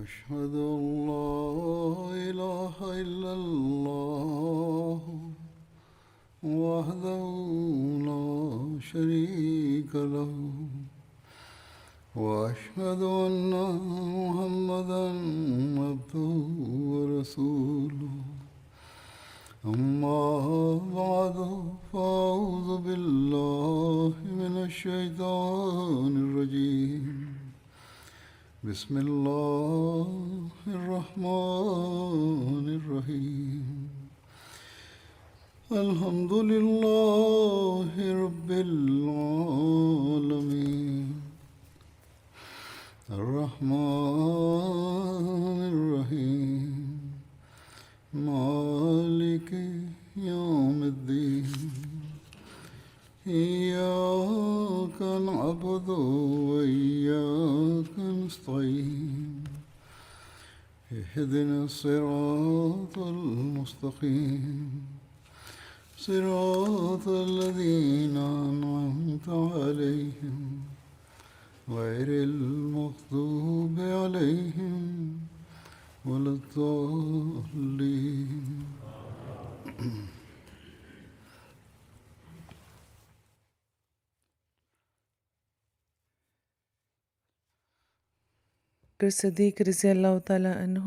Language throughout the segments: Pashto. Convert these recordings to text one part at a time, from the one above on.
أشهد أن لا إله إلا الله وحده لا شريك له وأشهد أن محمدا عبده ورسوله أما بعد فأعوذ بالله من الشيطان الرجيم بسم الله الرحمن الرحيم الحمد لله رب العالمين الرحمن الرحيم مالك يوم الدين إياك نعبد وإياك نستعين اهدنا الصراط المستقيم صراط الذين أنعمت عليهم غير المغضوب عليهم ولا الضالين. بکر صدیق رضی الله تعالی عنہ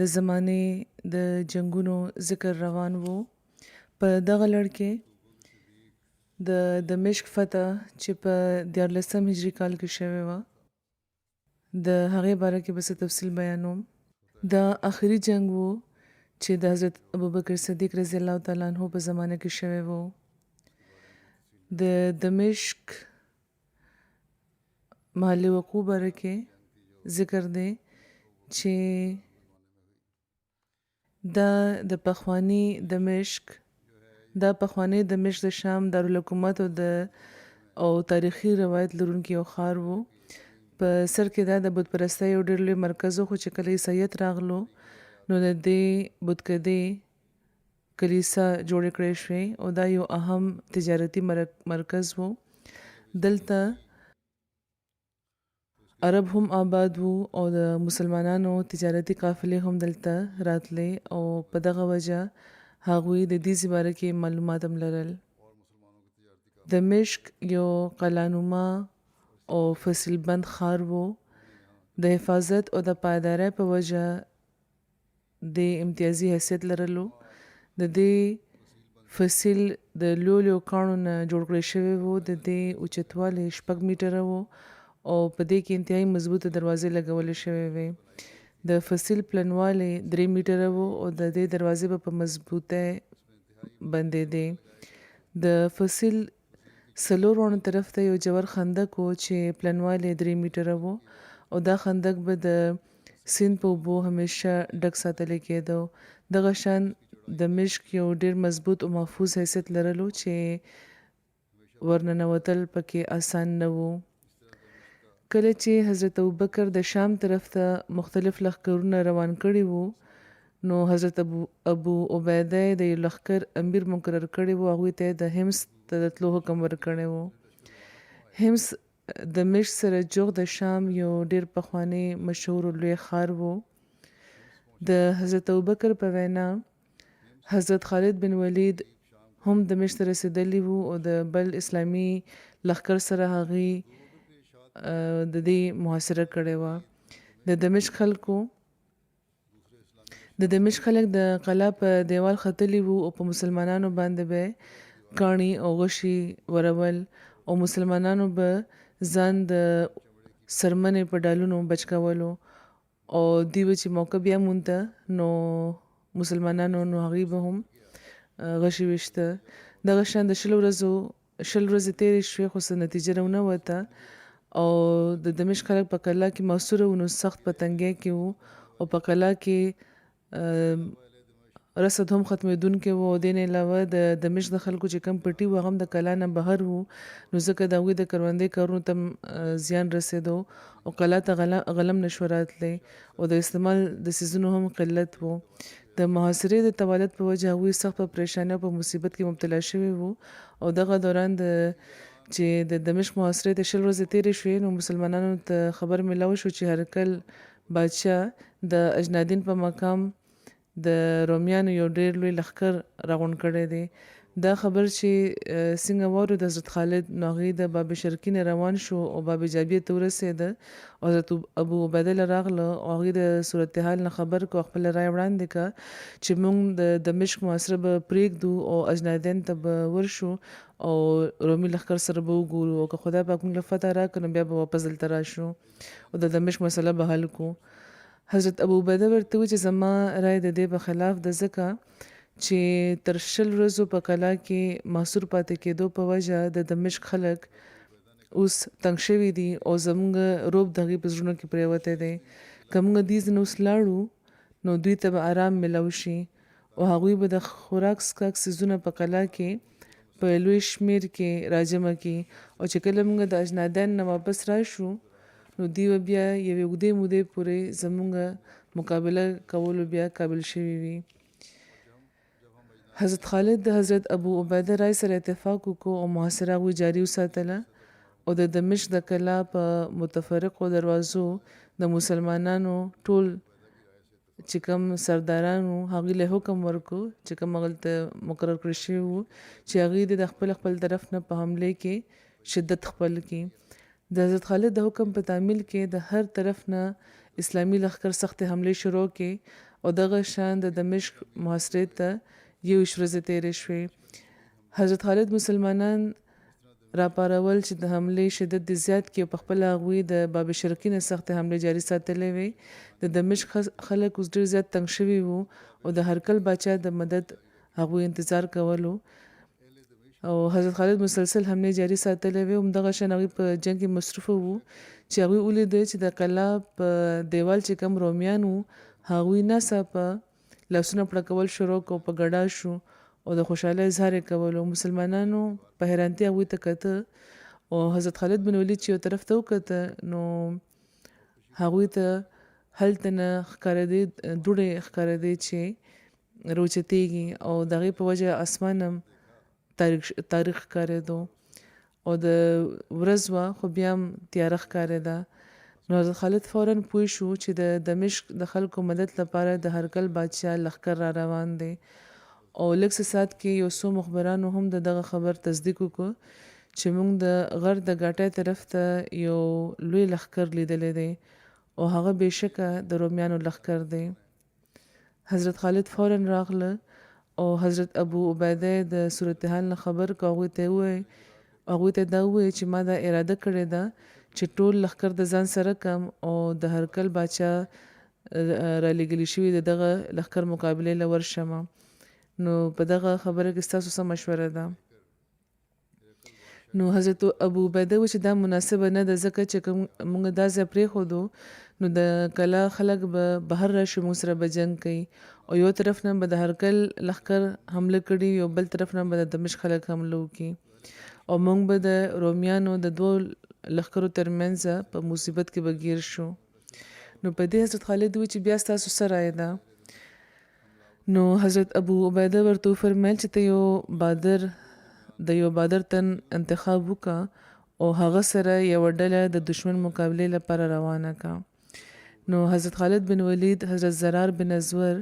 د زمانې د جنگونو ذکر روان وو. په دغه لړ کې د دمشق فتح چې په 14 هجری کال کې شوې وه د هغې باره کې به څه تفصیل بیانوم. دا آخري جنگ وو چې د حضرت ابوبکر صدیق رضی الله تعالی عنہ په زمانه کې شوی وو. د دمشق محل وقوع باره کې ذکر دی چې دا د پخوانی دمشق د شام دارالحکومت او تاریخي روایت لرونکي یو ښار وو. په سر کې دا د بت پرستۍ یو ډېر لوی مرکز و، خو چې کله عیسایت راغلو نو د دې بتکدې کلیسا جوړې کړې شوې او دا یو اهم تجارتي مرکز و. دلته عرب هم آباد وو او د مسلمانانو تجارتي قافلې هم دلته راتلې او په دغه وجه هغوی د دې باره کې معلومات هم لرل. دمشق یو قلعه‌نما او فصیل بند ښار وو. د حفاظت او د پایدارۍ په وجه د امتیازي حیثیت لرلو. د دې فصیل د لولیو کاڼو نه جوړ کړی شوی وو. د دې اوچتوالی 6 میټره وو او په دې کې انتهایی مضبوطه دروازې لګولې شوې وې. د فصیل پلنوالی 3 میټره وو او د دې دروازې به په مضبوطۍ بندېدې. د فصیل څلورو طرف ته یو جوړ خندق و چې پلنوالی 3 میټره وو او دا خندق به د سیند په اوبو همیشه ډک ساتلی کېده. دغه شان دمشق یو ډېر مضبوط او محفوظ حیثیت لرلو چې ورننوتل پکې آسان نه وو. کله چې حضرت ابوبکر د شام طرف ته مختلف لښکرونه روان کړي وو نو حضرت ابو عبیده د یو لښکر امیر مقرر کړی وو. هغوی ته د حمص ته د تلو حکم ورکړی وو. حمص دمشق سره جوغ د شام یو ډېر پخوانی مشهور او لوی ښار وو. د حضرت ابوبکر په وینا حضرت خالد بن ولید هم دمشق ته رسېدلی وو او د بل اسلامي لښکر سره هغوی د دې محاصره کړې وه. د دمشق خلک د قلعه په دیوال ختلي وو او په مسلمانانو باندې به کاڼي او غشي ورول او مسلمانانو به ځان د سرمنې په ډالونو بچ کولو او دوی به چې موقع بیا مونته نو مسلمانانو نو هغوی به هم غشي ویشته. دغه شان د 20 ورځې تېرې شوې خو څه نتیجه رونه وته او د دمشق خلک په قلعه کې محصوره وو نو سخت په تنګۍ کې وو او په قلعه کې رصد هم ختمېدونکی وو. دې نه علاوه د دمشق د خلکو چې کم پټي وو هغه هم د قلعه نه بهر وو نو ځکه د هغوی د کروندې کارونو ته زیان رسېدو او قلعه ته غلم نشو راتلی او د استعمال د څیزونو هم قلت وو. د محاصرې د توالت په وجه هغوی سخت په پریشانۍ او په مصیبت کې مبتلا شوي وو او دغه دوران چې د دمشق محاصرې ته 20 ورځې تېرې شوې نو مسلمانانو ته خبر میلاو شو چې هرکل بادشاه د اجنادین په مقام د رومیانو یو ډیر لوی لښکر راغونډ کړی دی. دا خبر چې څنګه واورو د حضرت خالد نو هغې د باب شرقي نه روان شو او باب جابیې ته ورسېده او حضرت ابو عبیده له راغله او هغې د صورتحال نه خبر کړو، خپله رایه وړاندې کړه چې موږ د دمشق محاصره به پرېږدو او اجنادین ته به ورشو او رومي لښکر سره به وګورو او که خدای پاک موږ له فتح راکړه نو بیا به واپس دلته راشو او د دمشق مسله به حل کړو. حضرت ابو عبیده ورته وویل چې زما رایه د دې په خلاف ده، ځکه چې تر 20 ورځو په کلا کې محصور پاتې کېدو په وجه د دمشق خلک اوس تنګ شوي دي او زموږ روب د هغې په زړونو کې پرېوتی دی. که موږ دې ځنه اوس لاړو نو دوی ته به آرام میلاو شي او هغوی به د خوراک څښاک څیزونه په کلا کې په لوی شمیر کې راجمع کړي او چې کله موږ د اجنادین نه واپس راشو نو دوی به بیا یوې اوږدې مودې پورې زموږ مقابله کولو بیا قابل شوي وي. حضرت خالد د حضرت ابو عبیده رای سره اتفاق وکړو او محاصره هغوی جاري وساتله او د دمشق د کلا په متفرقو دروازو د مسلمانانو ټول چې کوم سردارانو هغوی له حکم ورکړو چې کوم هغلته مقرر کړی شوي وو چې هغوی د خپل طرف نه په حملې کې شدت خپل کړي. د حضرت خالد د حکم په تعمیل کې د هر طرف نه اسلامي لښکر سختې حملې شروع کړي او دغه شان د دمشق محاصرې ته 21 ورځې تېرې شوې. حضرت خالد مسلمانان راپارول چې د حملې شدت دې زیات کړي او پخپله هغوی د باب شرقي نه سختې حملې جاري ساتلې وې. د دمشق خلک اوس ډېر زیات تنګ شوي وو او د هرکل باچا د مدد هغوی انتظار کولو او حضرت خالد مسلسل حملې جاري ساتلې وې. همدغه شان هغوی په جنګ کې مصروفه وو چې هغوی ولیده چې د کلا په دیوال چې کوم رومیان وو هغوی ناڅاپه لاسونه پړکول شروع کړو، په ګډا شو او د خوشحالۍ اظهار یې کولو. مسلمانانو په حیرانتیا هغوی ته کته او حضرت خالد بن ولید چې یو طرف ته وکته نو هغوی ته هلته نه ښکارېدې دوړې ښکارېدې چې راوچتېږي او د هغې په وجه اسمان هم تاریخ ښکارېدو او د ورځ وه خو بیا هم تیاره ښکارېده. نو حضرت خالد فوراً پوه شو چې د دمشق د خلکو مدد لپاره د هرکل بادشاه لښکر را روان دی او لږ څه ساعت کې یو څو مخبرانو هم دغه خبر تصدیق وکړو چې موږ د غر د ګاټۍ طرف ته یو لوی لښکر لیدلی دی او هغه بېشکه د رومیانو لښکر دی. حضرت خالد فوراً راغله او حضرت ابو عبیده د صورتحال نه خبر کړ. هغوی ته دا ووایي چې ما دا اراده کړې ده چې ټول لښکر د ځان سره کم او د هرکل باچا را لېږلي شوي د دغه لښکر مقابلې له ورشم. نو په دغه خبره کې ستاسو څه مشوره ده؟ نو حضرت ابو عبیده و چې دا مناسبه نه ده ځکه چې موږ دا ځای پرېښودو نو د کلا خلک به بهر راشي، موږ سره به جنګ کوي او یو طرف نه به د هرکل لښکر حمله کړي او بل طرف نه به د دمشق خلک حمله وکړي او موږ به د رومیانو د دوو لښکرو ترمنځ په مصیبت کې به ګیر شو. نو په دې حضرت خالد وی چې بیا ستاسو څه رایه ده؟ نو حضرت ابو عبیده ورته وفرمیل چې ته یو بادر تن انتخاب وکړه او هغه سره یو ډله د دشمن مقابلې لپاره روانه کا. نو حضرت خالد بن ولید حضرت زرار بن ازور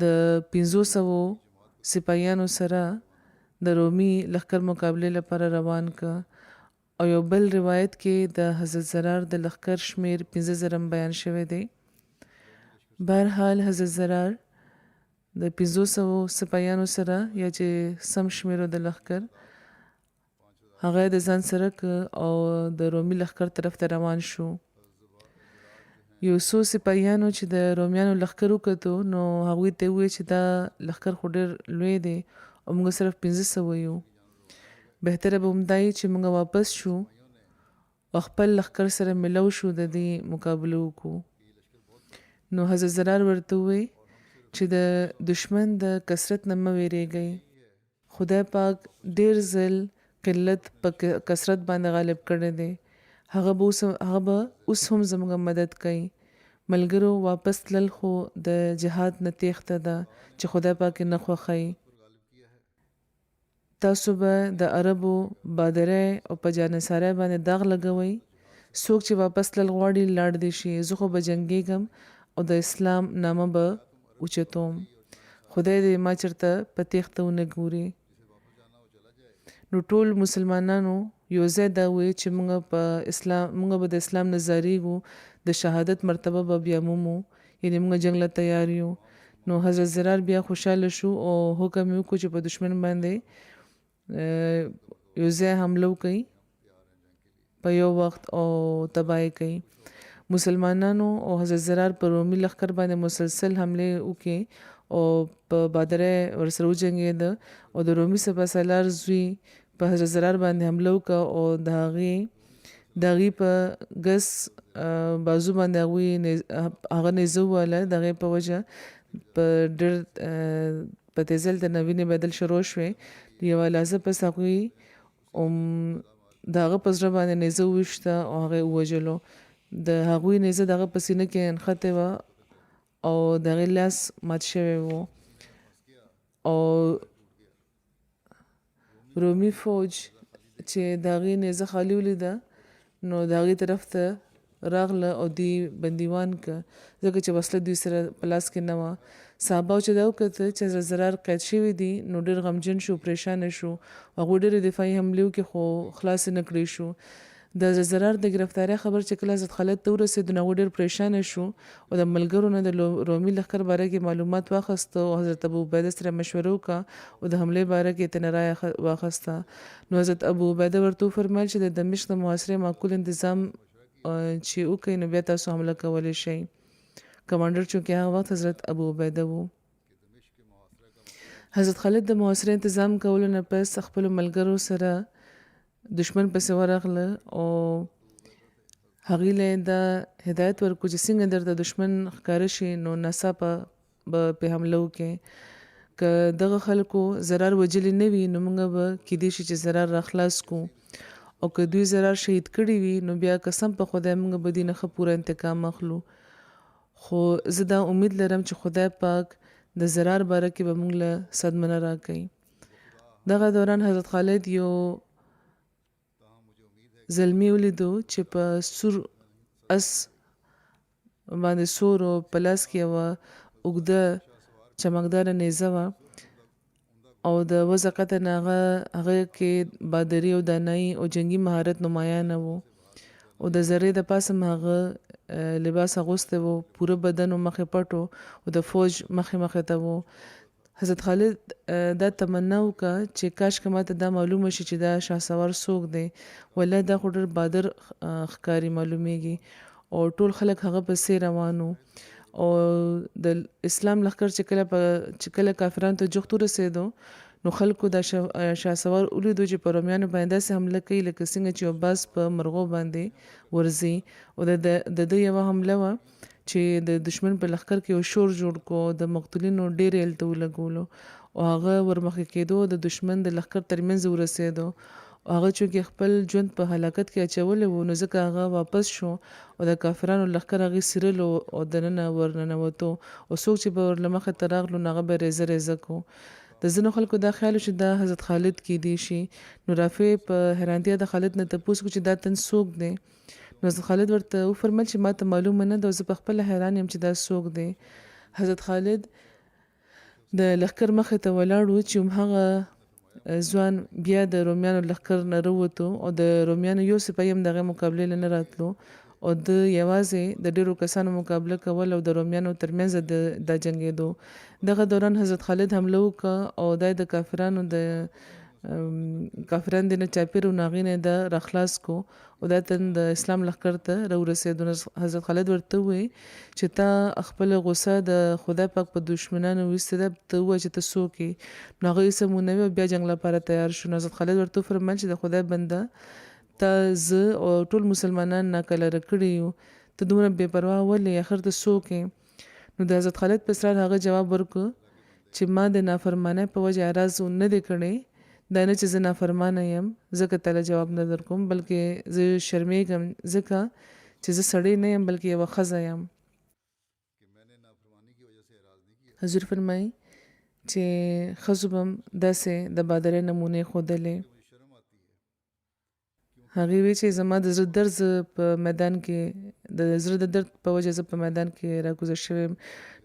د 500 سپاهیانو سره د رومي لښکر مقابلې لپاره روان کا او یو بل روایت کې د حضرت زرار د لښکر شمیر 5000 بیان شوی دی. بهرحال حضرت زرار د 500 سپاهیانو سره یا چې سم شمیرو د لښکر هغه د ځان سره او د رومي لښکر طرف ته روان شو. یو څو سپاهیانو چې د رومیانو لښکر وکتو نو هغوی ته وویل چې دا لښکر خو ډېر لوی دی او موږ صرف 500 یو، بهتره به همدا وي چې موږ واپس شو او خپل لښکر سره ملو شو د دې مقابله وکړو. نو حضرت زرار ورته وویل چې د دشمن د کثرت نه مه ویریږئ، خدای پاک ډېر ځل قلت په کثرت باندې غالب کړی دی، هغه به اوس هم زموږ مدد کوي. ملګرو واپس تلل خو د جهاد نه تېښته ده چې خدای پاک نه خوښوي. تاسو به د عربو بادرۍ او په جانصارۍ باندې داغ لګوئ څوک چې واپس تلل غواړي لاړ دې شي، زه خو به جنګېږم او د اسلام نامه به اوچتوم. خدای دې ما چېرته په تېښته ونه ګوري. نو ټول مسلمانانو یو ځای دا وایي چې موږ به د اسلام نه ځارېږو، د شهادت مرتبه به بیا مومو، یعنې موږ جنګ له تیار یو. نو حضرت زرار بیا خوشحاله شو او حکم یې وکړو چې په دشمن باندې یو ځای حمله وکړي په یو وخت او تباهي کوي. مسلمانانو او حضرت زرار په رومي لښکر باندې مسلسل حملې وکړي او په بادره ورسره وجنګېده او د رومي سپه سالار زوی په حضرت زرار باندې حمله وکړه او د هغې په ګس بازو باندې هغه نیزه وواله. د هغې په وجه په ډېر په تیزل د وینې بدل شروع شوې. یوه لحظه پس هغوی د هغه په زړه باندې نیزه وویشته او هغه یې ووژلو. د هغوی نیزه د هغه په سینه کې نښتې وه او د هغې لاس مات شوی و او رومي فوج چې د هغې نیزه خالي ولیده نو د هغې طرف ته راغله او دوی بندیوان که، ځکه چې وسله دوی سره په لاس کې نه وه. صحابه چې دا وکتل چې حضرت زرار قید شوي دي نو ډېر غمجن شو، پریشانه شو. هغوی ډېرې دفاعي حملې وکړې خو خلاص نه کړی شو. د حضرت زرار د ګرفتارۍ خبر چې کله حضرت خالد ته ورسېد نو هغوی ډېر پریشانه شو او د ملګرو نه د رومي لښکر باره کې معلومات واخیسته او حضرت ابو عبیده سره مشوره وکړه او د حملې باره کې یې رایه واخیسته. نو حضرت ابو عبیده ورته وفرمیل چې د دمشق د محاصرې معقول انتظام چې وکړئ نو بیا تاسو حمله کولی شئ. کمانډر چونکې هغه وخت حضرت ابو عبیده و. حضرت خالد د محاصرې انتظام کولو نه پس خپلو ملګرو سره دشمن پسې ورغله او هغوی له دا هدایت ورکړو چې څنګه درته دشمن ښکاره شي نو ناڅاپه به پرې حمله وکړئ. که دغه خلکو زرار وجلي نه وي نو موږ به کیدای شي چې زرار راخلاص کړو او که دوی زرار شهید کړي وي نو بیا قسم په خدای موږ به دوی نه ښه پوره انتقام اخلو. خو زه دا امید لرم چې خدای پاک د زرار باره کې به موږ له صدمه نه راکوي. دغه دوران حضرت خالد یو زلمی ولیدو چې په سور اس باندې سور او په لاس کې یوه اوږده چمکداره نیزه وه او د وضع قطع نه هغه کې بادري او دانایي او جنګي مهارت نمایانه و او د زرې د پاسه هغه لباس اغوستی و، پوره بدن و مخې پټ و او د فوج مخې ته و. حضرت خالد دا تمنا وکړه چې کاشکې ماته دا معلومه شي چې دا شهسوار څوک دی، والله دا خو ډېر بادر ښکاري معلومیږي. او ټول خلک هغه پسې روان وو او د اسلام لښکر چې کله کافرانو ته جوخت ورسېدو نو خلکو دا شهسوار ولیدو چې په رومیانو باندې داسې حمله کوي لکه څنګه چې یو باز په مرغو باندې ورځي. او د ده یوه حمله وه چې د دشمن په لښکر کې یو شور جوړ کو، د مقتولینو ډېر هلته ولګولو او هغه ورمخکې کېدو د دشمن د لښکر ترمنځ ورسېدو. هغه چونکې خپل ژوند په هلاکت کې اچولی و نو ځکه هغه واپس شو او د کافرانو لښکر هغې څیرلو او دننه ورننوتو او څوک چې به ور له مخې ته راغلو نو هغه به ریزه کو. د ځینو خلکو دا خیال چې دا حضرت خالد کیدی شي. نو رافع په حیرانتیا د خالد نه تپوس وکړو چې دا تن څوک دی. نو حضرت خالد ورته وفرمیل چې ما ته معلومه نه ده او زه په خپله حیران یم چې دا څوک دی. حضرت خالد د لښکر مخې ته ولاړ و چې همهغه ځوان بیا د رومیانو لښکر نه راووتو او د رومیانو یو سپایي هم د هغې مقابلې له نه راتلو او د یوازې د ډېرو کسانو مقابله کول او د رومیانو ترمنځ د جنګېدو. دغه دوران حضرت خالد حمله وکړه او دا د کافران د نه چاپېر و هغې نه دا راخلاص کو او دا تن د اسلام لښکر ته راورسېدو. حضرت خالد ورته ووایي چې تا خپله غوسه د خدای پاک په دشمنانو ویستې ده، ته ووایه چې ته څوک یې. نو هغه هېڅ هم ونه ویل او بیا جنګ لپاره تیار شو. نو حضرت خالد ورته وفرمیل چې د خدای بنده ته زه او ټول مسلمانان ناکلاره کړي یو، ته دومره بې پروا ولې، آخر ته څوک یې. نو د حضرت خالد په اصرار هغه جواب ورکړ چې ما د نافرمانۍ په وجه اعراض نه دی کړی، دا نه چې زه نافرمانه یم ځکه تعالی جواب نه درکوم، بلکې زه شرمېږم ځکه چې زه سړی نه یم بلکې یوه ښځه یم. حضور فرمایي چې ښځو به هم داسې د بادرۍ نمونې ښودلې. هغې وی چې زما د زړه درد زه په میدان کې د زړه د درد په وجه زه په میدان کې راګوزر شوی یم.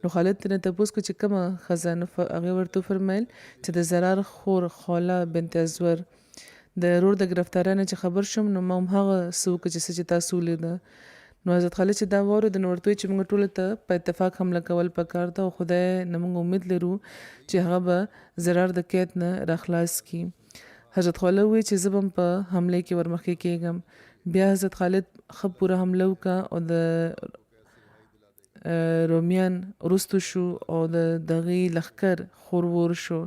نو خالد ترې تپوس کو چې کومه ښځه؟ نو هغې ورته وفرمیل چې د زرار خور خوله بنت ازور د رور د ګرفتارۍ نه چې خبر شوم نو ما هم هغه څه وکړه چې څه چې تاسو ولیده. نو حضرت خالد چې دا واورېد نو ورته ویل چې موږ ټولو ته په اتفاق حمله کول پکار ده او خدای نه موږ امید لرو چې هغه به زرار د قید نه راخلاص کړي. حضرت خالد وی چې زه به هم په حمله کې ورمخکې کېږم. بیا حضرت خالد ښه پوره حمله وکړه او د رومیان وروستو شو او د دغې لښکر خور شو.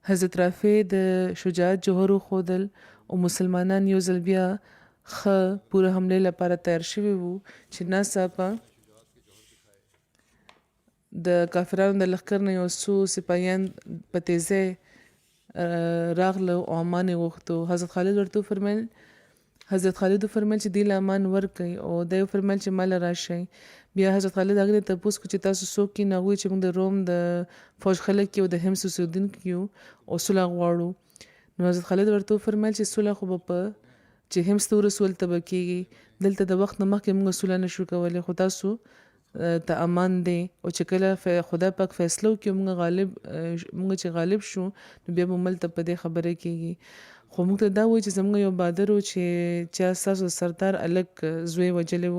حضرت رافع د شجاعت جوهر وښودل او مسلمانان یو ځل بیا ښه پوره حملې لپاره تیار شوي وو چې ناڅاپه د کافرانو د لښکر نه یو څو سپاهیان په تیزۍ راغله او امان یې غوښتو. حضرت خالد ورته وفرمیل چې دې له امان ورکړئ او دی وفرمیل چې ما له راشئ. بیا حضرت خالد هغې ته تپوس کړو چې تاسو څوک یې؟ نو هغوی چې موږ د روم د فوج خلک یو د حمص اوسېدونکي یو او صلح غواړو. نو حضرت خالد ورته وفرمیل چې صلح خو به په چې حمص ته ورسول ته به کېږي، دلته د وخت نه مخکې موږ صلح نشو کولی، خو تاسو ته امان دی او چې کله خدای پاک فیصله وکړي موږ چې غالب شو نو بیا به ملته په دې خبره کېږي. خو موږ ته دا وایي چې زموږ یو بادر و چې چا ستاسو سردار الک زوی وجلی و،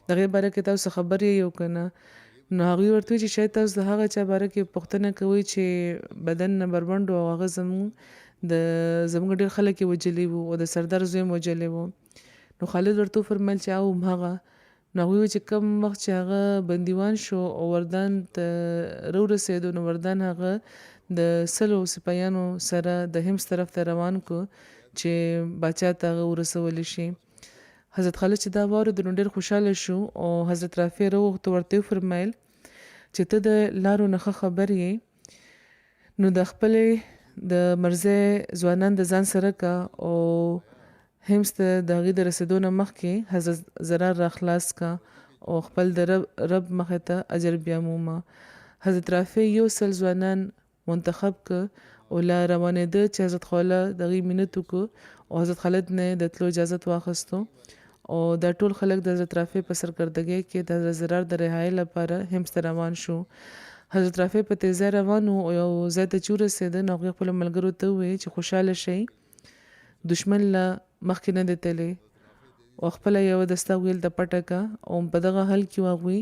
د هغې باره کې تاسو خبر یې که نه؟ نو هغوی ورته وایي چې شاید تاسو د هغه چا باره کې پوښتنه کوئ چې بدن نه بربنډ و او هغه زموږ ډېر خلک یې وجلي وو او د سردار زوی یې وجلی و. نو خالد ورته وفرمیل چې او همهغه. نو هغوی وایي چې کوم وخت چې هغه بندیوان شو او وردان ته راورسېدو نو وردان هغه د 100 سپاهیانو سره د حمص طرف ته روان کو چې باچا ته هغه ورسولی شي. حضرت خالد چې دا واورېد نو ډېر خوشحاله شو او حضرت رافع راوغوښت ورته وفرمیل چې ته د لارو نه ښه خبر یې، نو د خپلې د مرزۍ ځوانان د ځان سره کا او حمص ته د هغې د رسېدو نه مخکې حضرت زرار راخلاص کا او خپل د رب مخې ته اجر بیامومه. حضرت رافع 100 ځوانان منتخب که او لا روانېده چې حضرت خواله د هغې مینت وکړو او حضرت خالد نه د تلو اجازت واخیستو او دا ټول خلک د حضرت رافع په سرکردګۍ کې د حضرت زرار د رهایۍ لپاره حمص ته روان شو. حضرت رافع په تیزۍ روان و او یو ځای ته چې ورسېده نو هغې خپلو ملګرو ته وویل چې خوشحاله شئ، دشمن له مخکې نه دی تللی او خپله یوه دسته ویل ته پټه که او په دغه حل کې و هغوی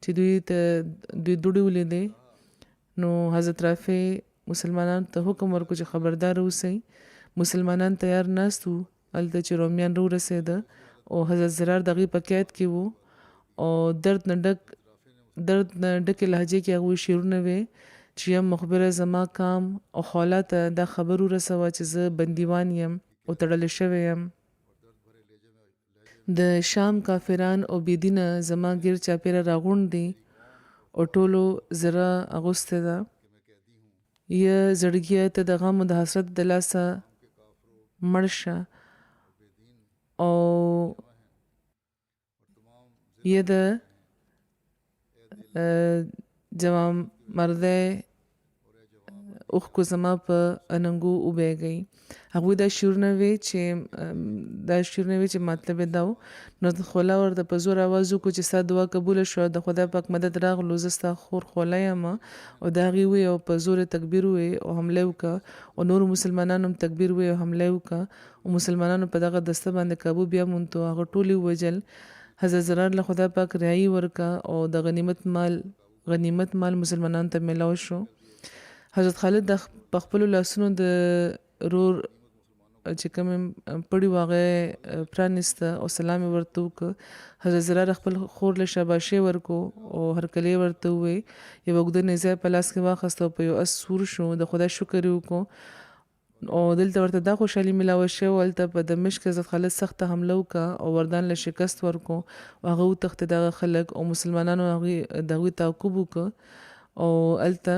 چې دوی دوړې ولیدې. نو حضرت رافع مسلمانانو ته حکم ورکړو چې خبردار اوسئ. مسلمانان تیار ناست وو هلته چې رومیان راورسېده او حضرت زرار د هغې په قید کې وو او درد نه ډکې لهجې کې هغوی شعرونه وې چې یم مخبره زما کام او خوله ته دا خبر ورسوه چې زه بندیوان یم او تړلی شوی یم. د شام کافران او بېدینه زما ګیر چاپېره راغونډ دي او ټولو زره اغوستې ده. یا زړګیه ته د غم او د حسرت د لاسه مړ شه او یا د جوام مرده اوښکو زما په اننګو وبهیږئ. هغوی دا شعرونه وی چې مطلب یې دا و. نو خوله ورته په زور اواز وکړو چې ستا دعا قبوله شوه، د خدای پاک مدد راغلو، زه ستا خور خوله یم. او د هغې وی او په زور تکبیر وی او حمله وکړه او نورو مسلمانانو هم تکبیر وی او حمله وکړه او مسلمانانو په دغه دسته باندې کابو بیا موندو، هغه ټول یې ووژل. حضرت زرار له خدای پاک رهایي ورکړه او د غنیمت مال مسلمانانو ته میلاو شو. حضرت خالد په خپلو لاسونو د رور چې کوم پړي و هغه پرانیسته او سلام یې ورته وکړه. حضرت زرار خپل خور له شاباشۍ ورکړو او هرکلی ورته وویل. یو اوږده نیزه په لاس کې واخیسته او په یو اس سور شو، د خدای شکر یې وکړو او دلته ورته دا خوشحالي میلاوه شوې هلته په دمشق کې حضرت خالد سخته حمله وکړه او وردان له شکست ورکړو او هغه وتښتېد دغه خلک او مسلمانانو د هغوی تعقیب وکړه او هلته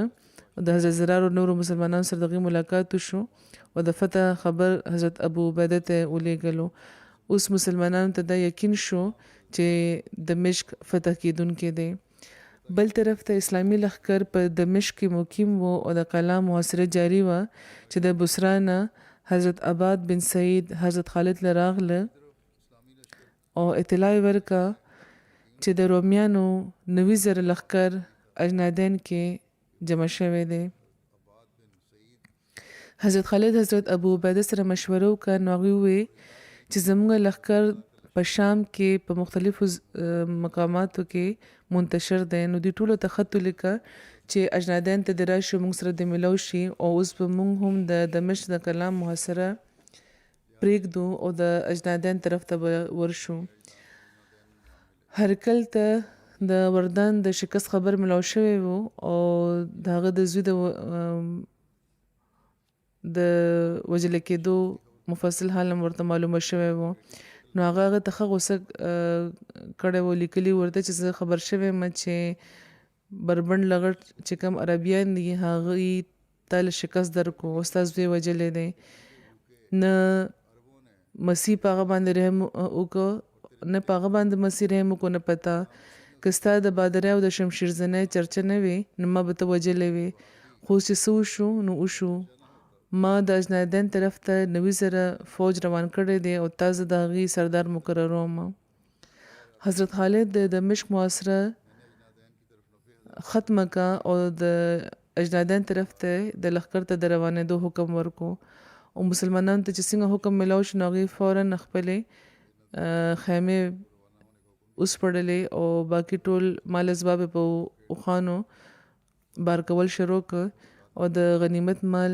د حضرت زرار او نورو مسلمانانو سره د هغوی ملاقات وشو او د فتح خبر حضرت ابو عبیده ته ولیږلو. اوس مسلمانانو ته دا یقین شو چې دمشق فتح کېدونکی دی. بل طرف ته اسلامي لښکر په دمشق کې مقیم و او د قلعه محاصره جاري وه چې د بصرا نه حضرت عباد بن سعید حضرت خالد لراغله او اطلاع ورکا چې د رومیانو 90,000 لښکر اجنادین کې جمع شوی دی. حضرت خالد حضرت ابو عبیده سره مشوره وکړه نو هغوی وویل چې زموږ لښکر په شام کې په مختلفو مقاماتو کې منتشر دی نو دوی ټولو ته خط ولیکه چې اجنادین ته د راشي موږ سره د ملو شي او اوس به موږ هم د دمشق د کلام محاصره پرېږدو او د اجنادین طرف ته به ورشو. هرکل ته د وردان د شکست خبر ملاو شوی و او د هغه د زوی د وجل کېدو مفصل حال هم ورته معلومه شوی و نو هغه ته ښه غوسه کړی و لیکلي ورته چې زه خبر شوی یم چې بربنډ لغړ چې کوم عربیان دي هغوی ته له شکست درکو او ستا زوی وجلی دی نه مسیح په هغه باندې رحم وکړو نه په هغه باندې مسیح رحم وکړو نه پتا که ستا د بادرۍ او د شمشیر زنۍ چرچه نه وي نو ما به ته وجلی وي خو چې څه وشو نو وشو ما د اجنادین طرف ته 90,000 فوج روان کړی دی او تا زه د هغې سردار مقرروم. حضرت خالد د دمشق محاصره ختمه کا او د اجنادین طرف ته د لښکر ته د روانېدو حکم ورکو او مسلمانانو ته چې څنګه حکم ملاو شو نو هغوی فوراً خپلې خیمې وسپړلې او باقي ټول مال اسباب په اوښانو بار کول شروع کړ او د غنیمت مال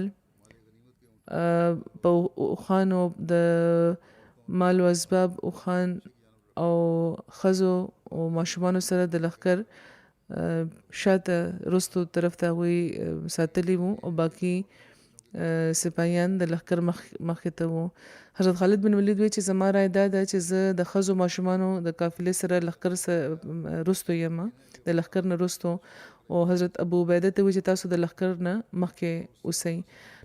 په اوښانو د مال و اسباب اوښان او ښځو او ماشومانو سره د لښکر شاته رستو طرف ته هغوی ساتلي وو او باقي سپاهیان د لښکر مخې ته وو. حضرت خالد بن ولید وی چې زما رای دا ده چې زه د ښځو ماشومانو د قافلې سره لښکر رستو یم د لښکر نه رستو او حضرت ابو عبیده ته وی چې تاسو د لښکر نه مخکې اوسئ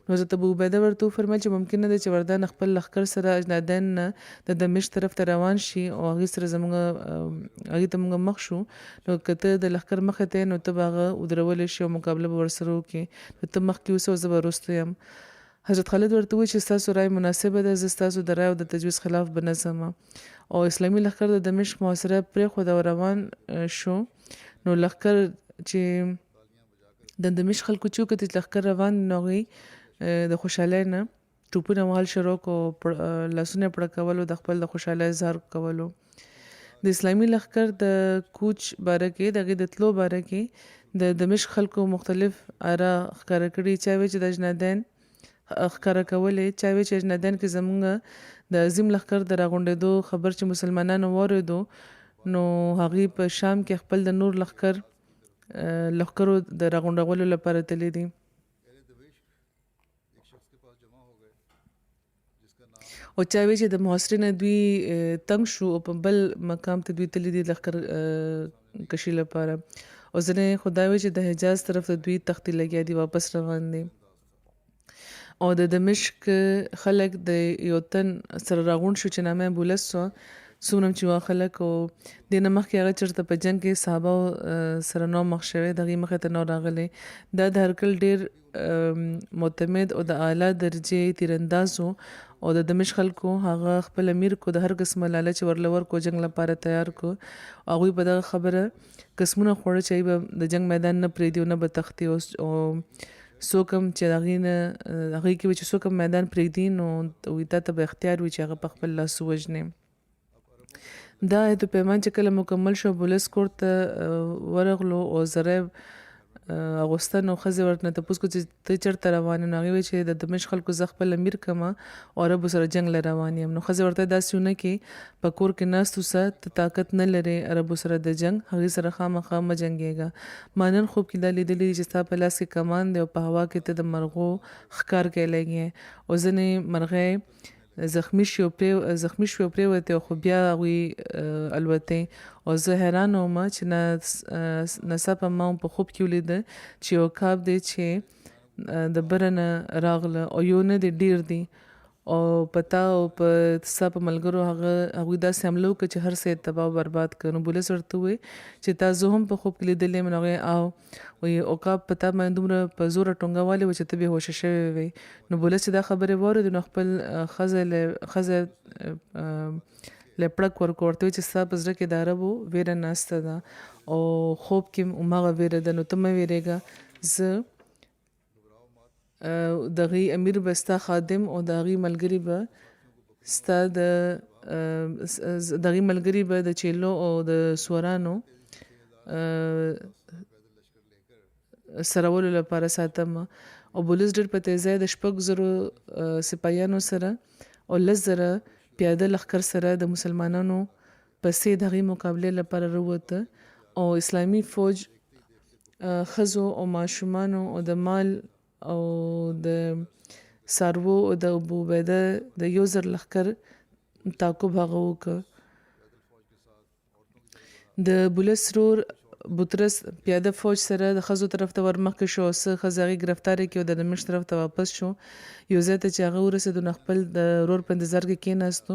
نو حضرت ابو عبیده ورته وفرمیل چې ممکن نه ده چې وردان خپل لښکر سره اجنادین نه د دمشق طرف ته روان شي او هغې سره هغې ته موږ مخ شو نو که ته د لښکر مخې ته نو ته به هغه ودرولی شي او مقابله به ورسره وکړې نو ته مخکې اوسه او زه به وروسته یم. حضرت خالد ورته وویل چې ستاسو رای مناسبه ده زه ستاسو د رای او د تجویز خلاف به نه ځم او اسلامي لښکر د دمشق محاصره پرېښوده او روان شو نو لښکر چې د دمشق خلکو چې وکتل چې لښکر روان نو هغوی د خوشحالۍ نه ټوپونه وهل شروع کړو لاسونه پړه کولو د خپل د خوشحالۍ اظهار کولو. د اسلامي لښکر د کوچ باره کې د هغې د تلو باره کې د دمشق خلکو مختلف آرا ښکاره کړي چا وی چې د اجنادین ښکاره کولې چا وی چې اجنادین کې زموږ د عظیم لښکر د راغونډېدو خبر چې مسلمانانو واورېدو نو هغوی په شام کې خپل د نور لښکرو د راغونډولو لپاره تللی دي. او چا وی چې د محاصرې نه دوی تنګ شو او په بل مقام ته دوی تللی دي لښکر کشي لپاره او ځینې خو دا وی چې د حجاز طرف ته دوی تختې لګیا دي واپس روان دي او د دمشق خلک د یو تن سره راغونډ شو چې نامه بولس سو څومره چې وا خلک او دې نه مخکې هغه چېرته په جنګ کې صحابه سره نو مخ شوی د هغې مخې ته نو راغلی دا د هرکل ډېر معتمد او د اعلی درجې تیرانداز و او د دمشق خلکو هغه خپل امیر کو د هر قسمه لالچ ورلور کو جنگ لپاره تیار کو هغوی په دغه خبره قسمونه خوړه چې به د جنگ میدان نه پرېږدي او نه به تښتي او څوک هم چې هغې کې چې څوک هم میدان پرېږدي نو تا ته به اختیار وي چې هغه په خپل لاس ووژنې. دا عهد پیمان چې کله مکمل شو بولس کور ته ورغلو او زری اغوستن او ښځې ورته تپوس کړو چې ته چېرته روان یې نو هغې ویل چې د دمشق خلکو زه خپل امیر کړمه او عربو سره جنګ له روان یم نو ښځې ورته داسې ونه کې په کور کې ناست اوسه ته طاقت نه لرې عربو سره د جنګ هغې سره خامخا مه جنګېږه ما نن خوب کې دا لیدلي چې ستا په لاس کې کمان دی او په هوا کې ته د مرغو ښکار کولی یې او ځینې مرغۍ زخمی شوې او پرېوتې او خو بیا هغوی الوتې او زه حیران وم چې ناڅاپه ما په خوب کې ولیده چې یو کاب دی چې د بره نه راغله او یو نه دی ډېر دي او پتا او په سب ملګرو هغه داسې حمله وکړه چې هر څه تباہ او برباد کړ. نو بولس ورته وویل چې تا زه هم په خوب کې لیدلې یم. نو هغې وایي عقاب په تا باندې دومره په زوره ټونګه والې وه چې ته بې هوشه شوې وې. نو بولس چې دا خبرې واورېدې نو خپل ښځه له پړک ورکړ، ورته وویل چې ستا په زړه کې د عربو ویره ناسته ده او خوب کې هماغه ویره ده، نو ته مه ویرېږه. زه د هغې امیر به ستا خادم او د هغې ملګري به ستا د هغې ملګري به د چیلو او د سورانو سرولو لپاره ساتم. او بولس ډېر په تیزۍ د 6,000 سپاهیانو سره او 10,000 پیاده لښکر سره د مسلمانانو پسې د هغې مقابلې لپاره راووته. او اسلامي فوج ښځو او ماشومانو او د مال او د څاروو او د ابو عبیده د 1,000 لښکر تعقب هغه وکړ. د بولس ورور بطرس پیاده فوج سره د ښځو طرف ته ورمخکې شو او څه ښځې هغې ګرفتارې کړې او د دمشق طرف ته واپس شو. یو ځای ته چې هغه ورسېدو نو خپل د ورور په انتظار کې کېناستو.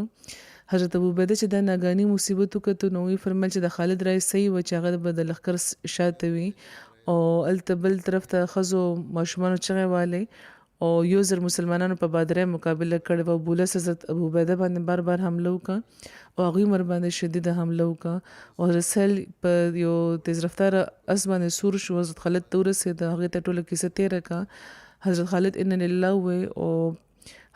حضرت ابو عبیده چې دا ناګاني مصیبت وکتو نو ویې فرمیل چې د خالد رای صحیح وه چې هغه به د لښکر شاته وي او هلته بل طرف ته ښځو ماشومانو چغې والې او 1,000 مسلمانانو په بادرۍ مقابله کړې وه. بولس حضرت ابو عبیده باندې بار بار حمله وکړه او هغوی ورباندې شدیده حمله وکړه او حضرت سهیل په یو تیز رفتاره اس باندې سور شو. حضرت خالد ته ورسېده، هغې ته ټوله کیسه تېره کړه. حضرت خالد ان لله ووایي او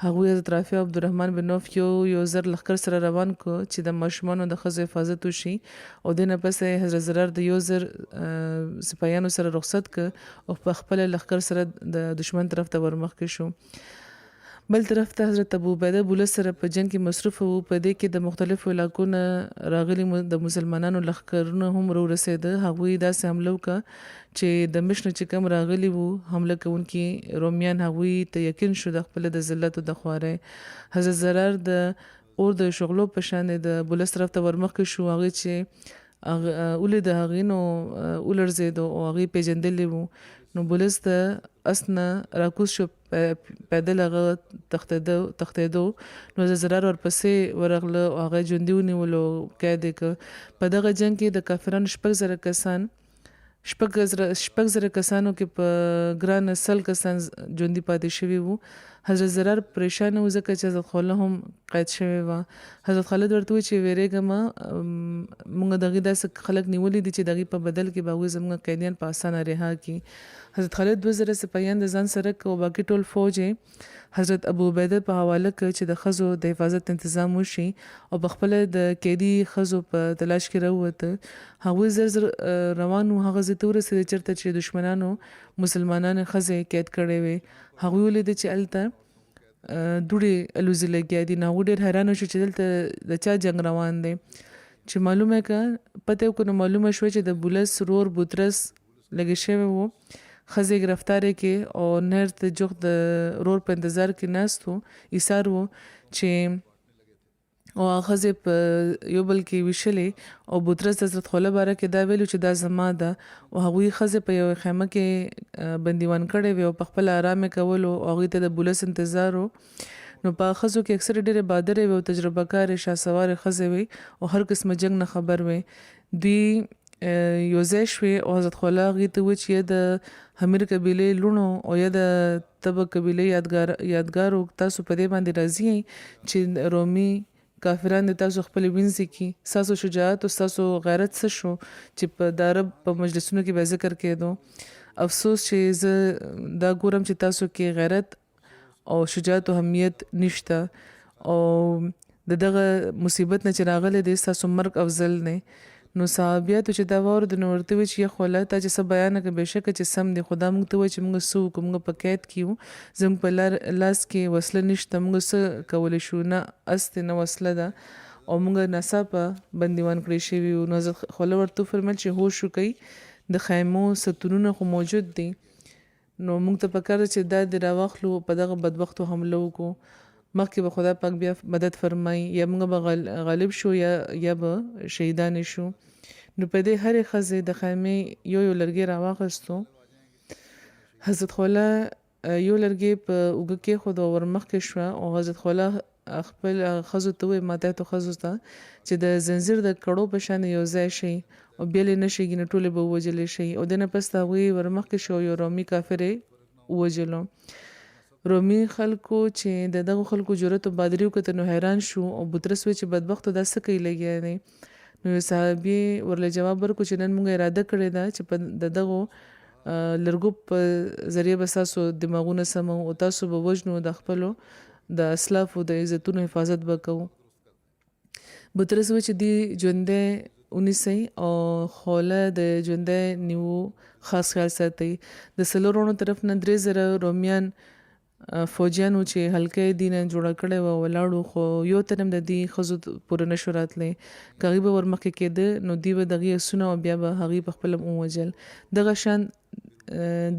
هغوی حضرت رافع او عبدالرحمن بن عوف یو زر لښکر سره روان کړو چې د ماشومانو د ښځو حفاظت وشي. او دې نه پس حضرت زرار د 1,000 سپاهیانو سره رخصت کړ او په خپله لښکر سره د دشمن طرف ته ورمخکې شو. بل طرف ته حضرت ابو عبیده بولس سره په جنګ کې مصروف وو. په دې کې د مختلفو علاقو نه راغلي د مسلمانانو لښکرونه هم راورسېده. هغوی داسې حمله وکړه چې دمشق نه چې کوم راغلي وو حمله کوونکي رومیان، هغوی ته یقین شو د خپله د ذلت او د خوارۍ. حضرت زرار د اور د شغلو په شان د بولس طرف ته ورمخکې شو. هغې چې ولید هغې نو ولړزېدو او هغې پېژندلې وو. نو بولس د اس نه راکوز شو، پیدل هغه تښتېدو. نو حضرت زرار ورپسې ورغله او هغه ژوندي ونیولو او قید یې کړ. په دغه جنګ کې د کافرانو 6,000 کسانو کې په ګرانه 100 کسان ژوندي پاتې شوي وو. حضرت زرار پریشانه و ځکه چې حضرت خوله هم قید شوې وه. حضرت خالد ورته وویل چې ویرېږه مه، موږ د هغې داسې خلک نیولي دي چې د هغې په بدل کې به هغوی زموږ قیدیان په اسانه رها کړي. حضرت خالد 2,000 سپاهیان د ځان سره کړ او باقي ټول فوج یې حضرت ابو عبیده په حواله کړ چې د ښځو د حفاظت تنظیم وشي او په خپله د قیدي ښځو په تلاش کې راووته. هغوی زر روان وو هغه ځای ته ورسېدل چېرته چې دشمنانو مسلمانانو ښځې قید کړې وې. هغوی ولیده چې هلته دوړې الوزي لګیا دي. نو هغوی ډېر حیرانه شو چې دلته د چا جنګ روان دی. چې معلومه کړه پته یې وکړه نو معلومه شوه چې د بولس ورور بطرس لګې شوی و، ښځې ګرفتارې کې او نهر ته جوخت د ورور په انتظار کې ناست و، ایثار و چې او هغه ښځې په یو بل کې ویشلې او بطرس د حضرت خوله باره کې دا ویلو چې دا زما ده او هغوی ښځې په یوه خیمه کې بندیوان کړې وې او په خپله آرام یې کولو او هغوی ته د بولس انتظار و. نو په ښځو کې اکثر ډېرې بادرې وې او تجربه کارې شهسوارې ښځې وې او هر قسمه جنګ نه خبر وې. دوی یو ځای شوې او حضرت خوله هغې ته وویل چې یا د حمیر قبیلې لوڼو او یا د تبه قبیلې یادګارو تاسو په دې باندې راضي یئ چې رومي کافران د تاسو خپل وینځي کی ستاسو شجاعت او ستاسو غیرت څه شو چې په د عرب په مجلسونو کې به ذکر کېدو. افسوس چې زه دا ګورم چې تاسو کې غیرت او شجاعت او اهمیت نشته او دغه مصیبت نه چې راغلی دی ستاسو مرګ افضل دی. نو صحابیاتو چې دا واورېدل نو ورته وویل چې یا خوله تا چې څه بیانه کړه بېشکه چې سم دی، خو دا موږ ته وایي چې موږ څه وکړو، موږ په قید کې یو، زموږ په لاس کې وسله نشته، موږ څه کولی شو، نه اس دی نه وسله ده او موږ ناڅاپه بندیوان کړی شوي یو. نو حضرت خوله ورته وفرمیل چې هوش وکړئ، د خیمو ستونونه خو موجود دي، نو موږ ته پکار ده چې دا دې راواخلو په دغه بدبختو حمله وکړو، مخکې به خدای پاک بیا مدد فرمایي یا موږ به غالب شو یا به شهیدان شو. نو په دې هرې ښځې د خیمې یو لرګی راواخیستو. حضرت خوله یو لرګی په اوږه کېښود او ور مخکې شوه او حضرت خوله خپل ښځو ته وویل ماتحتو ښځو ته چې د زنځیر د کړو په شان یو ځای شي او بیا یې نه شي نو ټولې به ووژلې شي او د نه پس د هغوی ور مخکې شو یو رومي کافر یې ووژلو. رومي خلکو چې د دغو خلکو جرأت او بادري وکتل نو حیران شو او بطرس وویل چې بدبختو دا څه کوي لګیا دی. نو یو صحابي ورله جواب ورکړو چې نن موږ اراده کړې ده چې په دغو لرګو په ذریعه به ستاسو دماغونه سمو او تاسو به وژنو د خپلو د اسلافو د عزتونو حفاظت به کوو. بطرس وویل چې دی ژوندی ونیسئ او خوله د ژوندی نیو خاص خیال ساتئ. د څلورونو طرف نه 3000 رومیان فوجیانو چې هلکه دینه جوړه کړې وه ولاړو خو یو تن هم د دې ښځو پورې نشو راتلی که هغوی به ورمخکې کېده نو دوی به د هغې اسونه او بیا به هغوی په خپله ووژل. دغه شان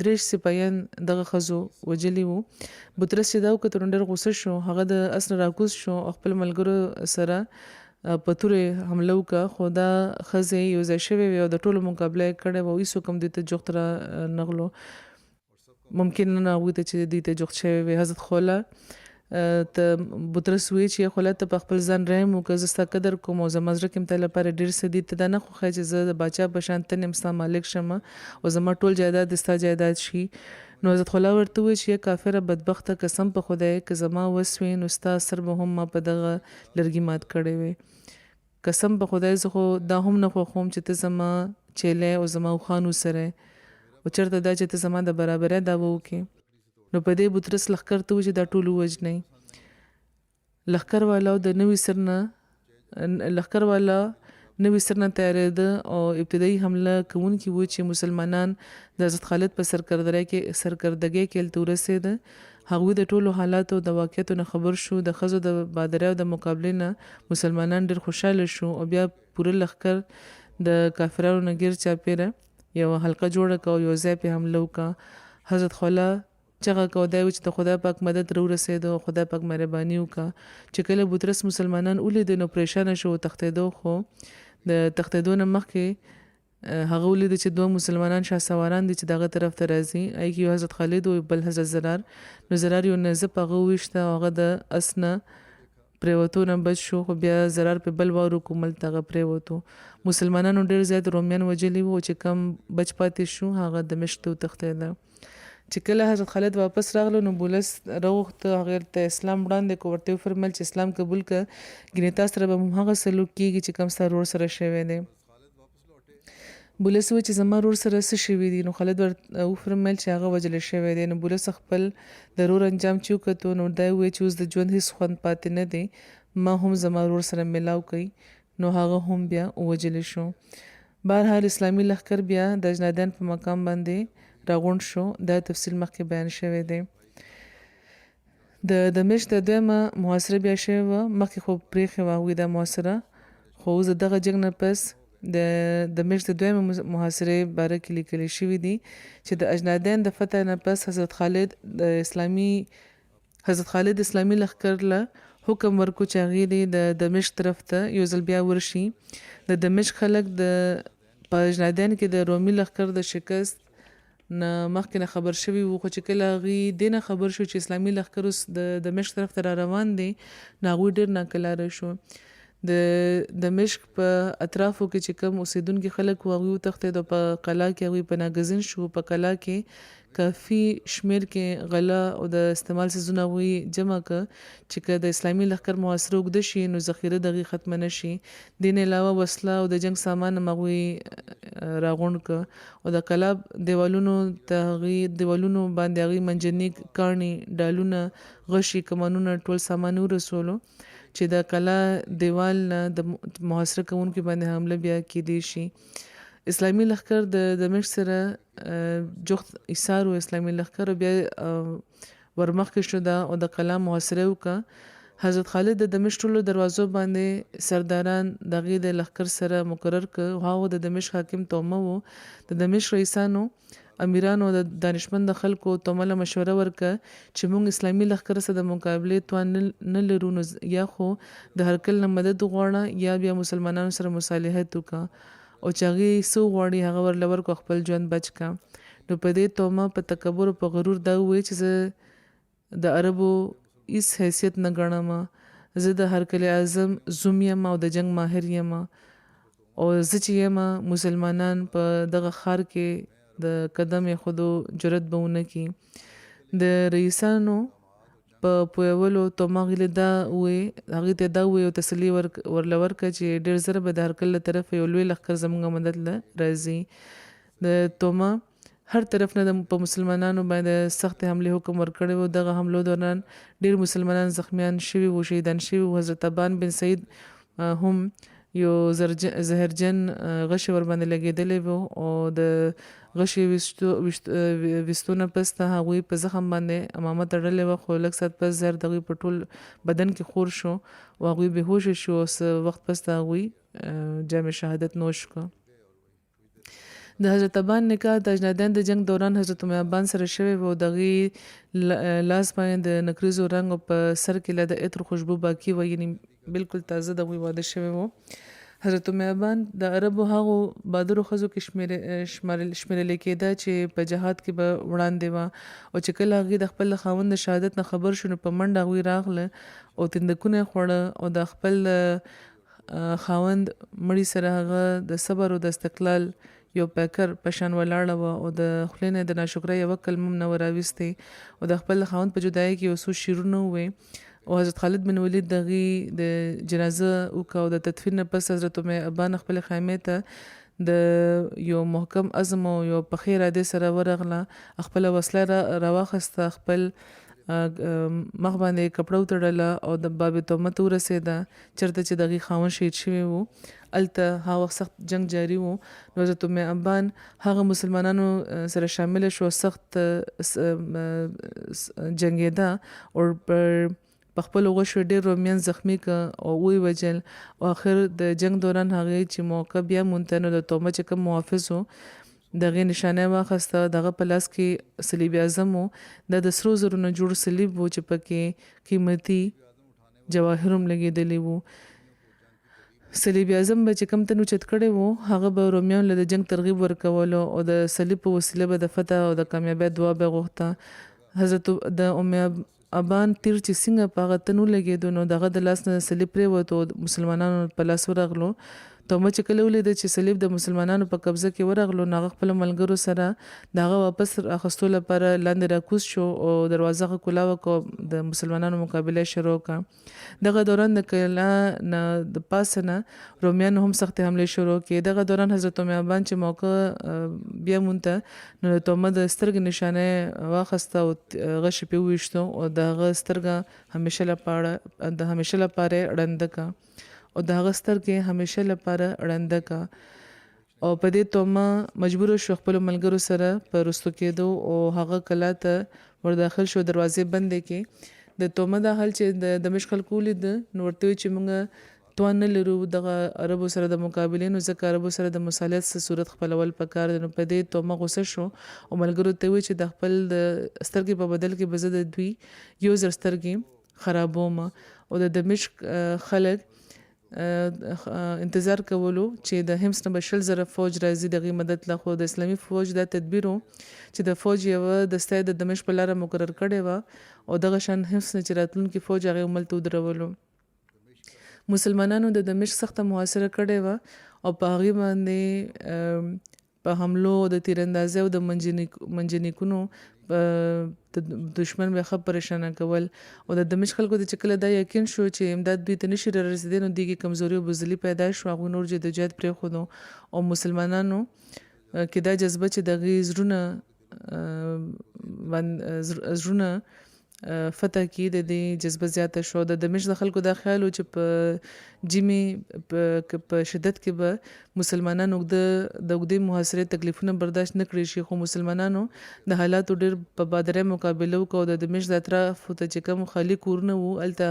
3 سپایان دغه ښځو وژلي وو. بطرس چې دا وکتل نو ډېر غوسه شو هغه د اس نه راکوز شو او خپل ملګرو سره په تورې حمله وکړه خو دا ښځې یو ځای شوې وې او د ټولو مقابله یې کړې وه او هېڅوک هم دوی ته جغت را نغلو. ممکن نه هغوی ته چې دوی ته جغت شوی وي. حضرت خوله ته بطرس وویل چې خوله ته په خپل ځان رحم وکړه زه ستا قدر کوم او زما زړه کې هم تا لپاره ډېر څه دي ته دا نه خوښوي چې زه د باچا په شان ته یم ستا مالک شم او زما ټول جایداد د ستا جایداد شي. نو حضرت خوله ورته وویل چې کافره بدبخته قسم په خدای که زما وس وي نو ستا سر به هم ما په دغه لرګي مات کړی وی. قسم په خدای زه خو دا هم نه خوښوم چې ته زما چیلی او زما اوښانو سره او چېرته دا چې ته زما د برابرۍ دعوه وکړې. نو په دې بطرس لښکر ته و چې دا ټول ووژنئ. لښکر والا د نوي سر نه تیارېده او ابتدایي حمله کوونکي وو چې مسلمانان د حضرت خالد په سرکردګۍ کې هلته ورسېده. هغوی د ټولو حالاتو د واقعیتو نه خبر شو. د ښځو د بادرۍ او د مقابلې نه مسلمانان ډېر خوشحاله شو او بیا پوره لښکر د کافرانو نه ګیر چاپېره یو حلقه جوړه کړه او یو ځای پې حمله وکړه. حضرت خوله چغه کوه دی چې د خدای پاک مدد راورسېده او خدای پاک مهرباني وکړه. چې کله بطرس مسلمانان ولیده نو پریشانه شو او تښتېدو خو د تښتېدو نه مخکې هغه ولیده چې 2 مسلمانان شهسواران دي چې دغه طرف ته راځي. هغې یو حضرت خالد او بل حضرت زرار. نو زرار یو نظه په هغه وویشته او هغه د اس نه پریوتو نه بچ شو خو بیا زرار په بل وارو کومل ته هغه پریوتو. مسلمانانو ډېر زیات رومیان وژلي وو چې کم بچ پاتې شو هغه دمشق ته وتښتېده. چې کله حضرت خالد واپس راغلو نو بولس راوغوښته هغې ته اسلام وړاندې کړو. ورته وفرمیل چې اسلام قبول کړه ګینې تا سره به هم هغه سلوک کېږي چې کوم ستا ورور سره شوی دی. بولس وویل چې زما ورور سره څه شوي دي. نو خالد ورته وفرمیل چې هغه وژلی شوی دی. نو بولس خپل د ورور انجام چې وکتو نو دا یې وویل چې اوس د ژوند هېڅ خوند پاتې نه دی ما هم زما ورور سره میلاو کوي. نو هغه هم بیا ووژلی شو. بهرحال اسلامي لښکر بیا د اجنادیان په مقام باندې راغونډ شو. دا تفصیل مخکې بیان شوی دی. د دمشق د دویمه محاصره بیا شوې وه. مخکې خو پرېښې وه هغوی دا محاصره خو اوس د دغه جنګ نه پس د دمشق د دویمه محاصرې باره کې لیکلی شوي دي چې د اجنادیان د فتح نه پس حضرت خالد اسلامي لښکر له حکم ورکو چې هغې د دمشق طرف ته یو ځل بیا ورشي. د دمشق خلک په اجنادیان کې د رومي لښکر د شکست نه مخکې نه خبر شوي وو خو چې کله هغوی دې نه خبر شو چې اسلامي لښکر اوس د دمشق طرف ته را روان دی نو هغوی ډېر ناکلاره شو. د دمشق په اطرافو کې چې کوم اوسېدونکي خلک وو هغوی وتښتېد او په قلعه کې هغوی پناهګزین شو. په قلعه کې کافي شمېر کې غله او د استعمال څیزونه هغوی جمع کړه چې که د اسلامي لښکر محاصره اوږده شي نو ذخیره د هغوی ختمه نه شي. دې نه علاوه وسله او د جنګ سامان هم هغوی راغونډ کړه او د قلعه دیوالونو باندې هغوی منجنیق کاڼي ډالونه غشي کمانونه ټول سامان ورسولو چې د قلعه دیوال نه د محاصره کوونکي باندې حمله بیا کېدی شي. اسلامي لښکر د دمشق سره جغت ایثار و اسلامي لښکر بیا ورمخکې شو او د قلعه محاصره وکړه. حضرت خالد د دمشق ټولو دروازو باندې سرداران د هغې د لښکر سره مقرر کړ. هغه د دمشق حاکم تومه و. د دمشق رئیسانو امیرانو د دانشمند خلکو تومه له مشوره ورکړه چې موږ اسلامي لښکر سره د مقابلې توان نه لرو نو یا خو د هرکل نه مدد وغواړه یا بیا مسلمانانو سره مصالحت وکړه او چې هغې څه وغواړي هغه ورله ورکړو خپل ژوند بچ کړه. نو په دې تومه په تکبر او په غرور دا وایي چې زه د عربو هیڅ حیثیت نه ګڼم، زه د هرکلی اعظم زوم یم او د جنگ ماهر یم، او زه چې یم مسلمانان په دغه ښار کې د قدم ایښودو جرأت به ونه کړي. د رئیسانو په پویولو تومه هغې دا ووایي، هغې ته دا ووایي او تسلي ورله ورکړه چې ډېر ژر به د هرکل له طرفه یو لوی لښکر زموږ مدد له راځي. د تومه هر طرف نه په مسلمانانو باندې سخت حملې حکم ورکړی و. دغه حملو دوران ډېر مسلمانان زخمیان شوي وو، شهیدان شوي وو. حضرت ابان بن سعید هم یو زهرجن غشی ور باندې لګېدلی و او د غشی ویستو نه پس ته هغوی په زخم باندې امامه تړلې وه، خو لږ ساعت پس زهر د هغوی په ټول بدن کې خور شو او هغوی بېهوشه شو. او څه وخت پس ته هغوی جام شهادت نوش کړه. د حضرت ابان نکاح د اجنادیان د جنگ دوران حضرت ابان سره شوی و. د هغې لاس باندې د نکریزو رنګ او په سر کې لا د عطر خوشبو باقي وه، یعنې بالکل تازه د هغوی واده شوی و. حضرت ابان د عربو هغو بهادرو ښځو کې شمیرل کېده چې په جهاد کې به وړاندې وه، او چې کله هغې د خپل خاوند د شهادت نه خبر شو نو په منډه هغوی راغله او تندکونه یې خوړه او د خپل خاوند مړي سره هغه د صبر او د استقلال یو پیکر په شان ولاړه وه او د خولې نه د ناشکرۍ یوه کلمه هم نه وه راویستې او د خپل خاوند په جدایۍ کې یو څو شعرونه وویې. او حضرت خالد بن ولید د هغې د جنازه وکړه او د تدفین نه پس حضرت ابان خپل خیمې ته د یو محکم عزم او یو پخې ارادې سره ورغله، خپله وسله راواخیسته، خپل مخ باندې کپړه وتړله او د باب تومه ته ورسېده چېرته چې د هغې خاوند شهید شوی و. هلته هغه وخت سخت جنگ جاري و. نو حضرت ابان هغه مسلمانانو سره شامل شو، سخت جنګېده او په خپلو غشو ډېر رومیان زخمي که او ویې وجل. او آخر د جنگ دوران هغې چې موقع بیا مونته نو د تومه چې کوم محافظ و د هغې نشانه واخیسته، د هغه په لاس کې صلیب اعظم و. دا د سرو زرو نه جوړ صلیب و چې پکې قیمتي جواهر هم لګېدلي وو. صلیب اعظم به چې کوم ته اوچت کړی و هغه به رومیانو له د جنگ ترغیب ورکولو او د صلیب په وسیله به د فتح او د کامیابۍ دعا به غوښته. حضرت د ابان تیر چې څنګه په هغه ته نه لګېدو نو د هغه د لاس نه صلیب پرېوت او مسلمانانو په لاس ورغلو. تومه چې کله ولیده چې صلیب د مسلمانانو په قبضه کې ورغلو نو هغه خپلو ملګرو سره د هغه واپس اخیستو لپاره لاندې راکوز شو او دروازه هغه کولاوه کړه، د مسلمانانو مقابله شروع کړه. دغه دوران د کلا نه د پاسه نه رومیانو هم سختې حملې شروع کړې. دغه دوران حضرت ابان چې موقع بیا مونته نو د تومه د سترګې نشانه واخیسته او غشې پرې وویشتو او د هغه سترګه د همیشه لپاره ړنده کړه او د هغه سترګې همیشه لپاره ړنده کړه. او په دې تومه مجبور شو خپلو ملګرو سره په رستو کېدو او هغه کلا ته ورداخل شو، دروازې بندې کړې. د تومه دا حال چې د دمشق خلکو ولید نو ورته ویې چې موږ توان نه لرو دغه عربو سره د مقابلې، نو ځکه عربو سره د مصالحت څه صورت خپلول پکار دی. نو په دې تومه غوسه شو او ملګرو ته ویې چې د خپل د سترګې په بدل کې به زه د دوی 1000 سترګې خرابوم. او د دمشق خلک انتظار کولو چې د حمص نه به 100,000 فوج راځي د هغې مدد له. خو د اسلامي فوج دا تدبیر و چې د فوج یوه دسته د دمشق په لاره مقرر کړې وه او دغه شان حمص نه چې راتلونکي فوج هغې عمل ته ودرولو. مسلمانانو د دمشق سخته محاصره کړې وه او په هغې باندې په حملو د تیراندازۍ او د منجنیکونو د دشمن به ښه پریشانه کول. او د دمشق خلکو ته چې کله دا یقین شو چې امداد دوی ته نشي رارسېدی نو دوی کې کمزوري او بزدلي پیدا شو. هغوی نور جدوجهد پرېښودو او مسلمانانو کې دا جذبه چې د هغې زړونه فتح کی د دې جذبه زیاته شو. د دمشق د خلکو دا خیال و چې په جیمې په شدت کې به مسلمانانو د اوږدې محاصرې تکلیفونه برداشت نه کړی شي، خو مسلمانانو د حالاتو ډېر په بادرۍ مقابله وکړه. د دمشق د اطرافو ته چې کوم خالي کورونه وو هلته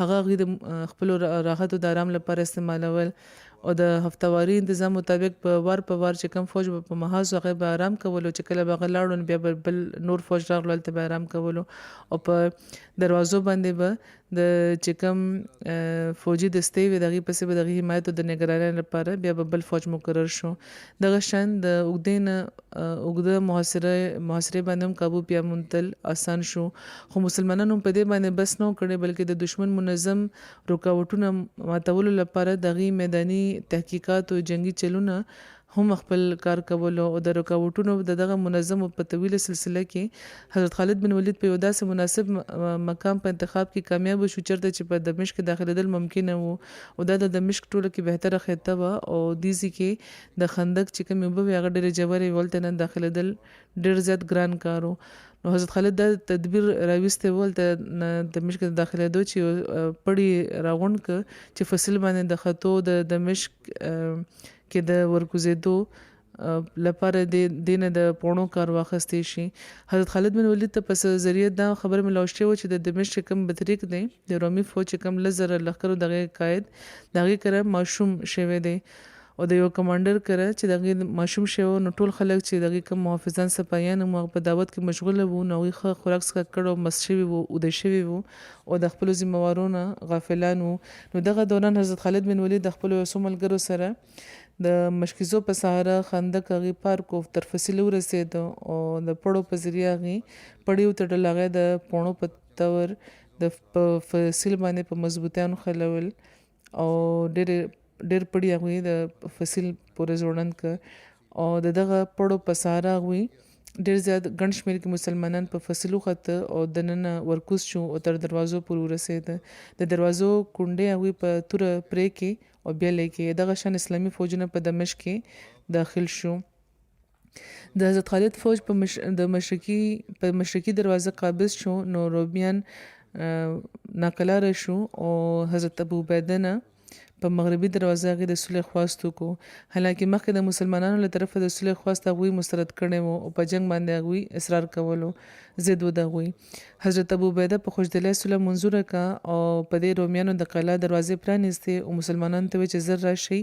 هغه د خپلو راحت او د آرام لپاره استعمالول او د هفتواري انتظام مطابق په وار چې کوم فوج په محاذ هغه به آرام کولو، چې کله به هغه لاړو بیا بل نور فوج راغلو هلته به آرام کولو او په دروازو باندې به د چې کوم فوجي دستې وي د هغې پسې به د هغې حمایت او د نګرانۍ لپاره بیا به بل فوج مقرر شو. دغه شان د اوږدې نه اوږده محاصرې باندې هم قابو بیا موندل اسان شو. خو مسلمانانو په دې باندې بس نه کړی بلکې د دشمن منظم رکاوټونه ماتولو لپاره د هغې میداني تحقیقات او جنگي چلونه هم خپل کار کولو او د رکاوټونو د دغه منظم او په طویله سلسله کې حضرت خالد بن ولید په یو داسې مناسب مقام په انتخاب کې کامیاب شو چېرته چې په دمشق کې داخلېدل ممکن وو او دا د دمشق ټوله کې بهتره خطه وه او دیزي کې د خندق چې کومې اوبه وې هغه ډېرې ژورې ولته نه داخلېدل ډېر زیات ګران کار و. نو حضرت خالد دا تدبیر راوستی ولته دمشق ته داخلېدو چې پړی راغونډ کړ چې فصل باندې د خطو د دمشق کې د ورکوزېدو لپاره د دینه د پونو کار واخستې شي. حضرت خالد بن ولید ته پس ذریعه دا خبر ملو شوی و چې د دمشق کم بطریق دی د رومي فوج کم لزر لخر دغه قائد دغه کړه ماشوم شوی دی او د یو کمانډر کړه چې دغه ماشوم شوی نو ټول خلک چې دغه کم محافظان سپایان مو په دعوت کې مشغوله وو نو غي خوراک څخه کړه مس شوی وو او د شوی وو او د خپل ذمہوارونو غافلان وو. نو دغه دوران حضرت خالد بن ولید د خپل وسوملګرو سره د مشکیزو په سهاره خندق هغې پار کو تر فصلې ورسېد او د پړو په ذریعه هغې پړی وتړل هغه د پوڼو په تور د فصل باندې په مضبوطیانو خلول او ډېر پړی هغوی د فصل پورې ځوړند کړ او دغه پړو په سهاره هغوی ډېر زیات ګڼ شمېر کې مسلمانان په فصلو خطه او دننه ورکوز شو او تر دروازو پورې ورسېد. د دروازو کونډې هغوی په توره پرې کې او بیا لیکې دغه شان اسلامي فوجونه په دمشق کې داخل شو. د حضرت خالد فوج په مشرقي دروازه قابض شو نو رومیان ناکلاره شو او حضرت ابو عبیده نه په مغربي دروازه کې د صلح خواست وکړو. حالانکه مخکې د مسلمانانو له طرفه د صلح خواست هغوی مسترد کړی وو او په جنگ باندې هغوی اصرار کولو ضد و د هغوی. حضرت ابو عبیده په خوشدلۍ صلح منظوره کړه او په دې رومیانو د قلعه دروازې پرانیستې او مسلمانانو ته چې زر راشي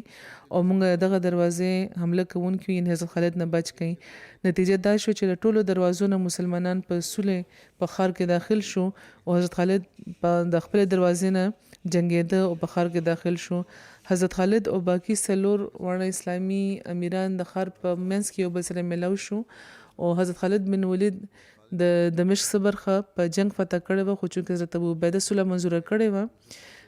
او موږ دغه دروازې حمله کوونکي یعنې حضرت خالد نه بچ کړي. نتیجه دا شو چې د ټولو دروازو نه مسلمانان په صلح په ښار کې داخل شو او حضرت خالد د خپل دروازې نه جنگیده او په ښار کې داخل شو. حضرت خالد او باقی څلور واړه اسلامي امیران د ښار په منځ کې یو بل سره ملو شو او حضرت خالد بن ولید د دمشق څه برخه په جنگ فتح کړې وه خو چونکې حضرت ابو عبیده صلح منظوره کړې وه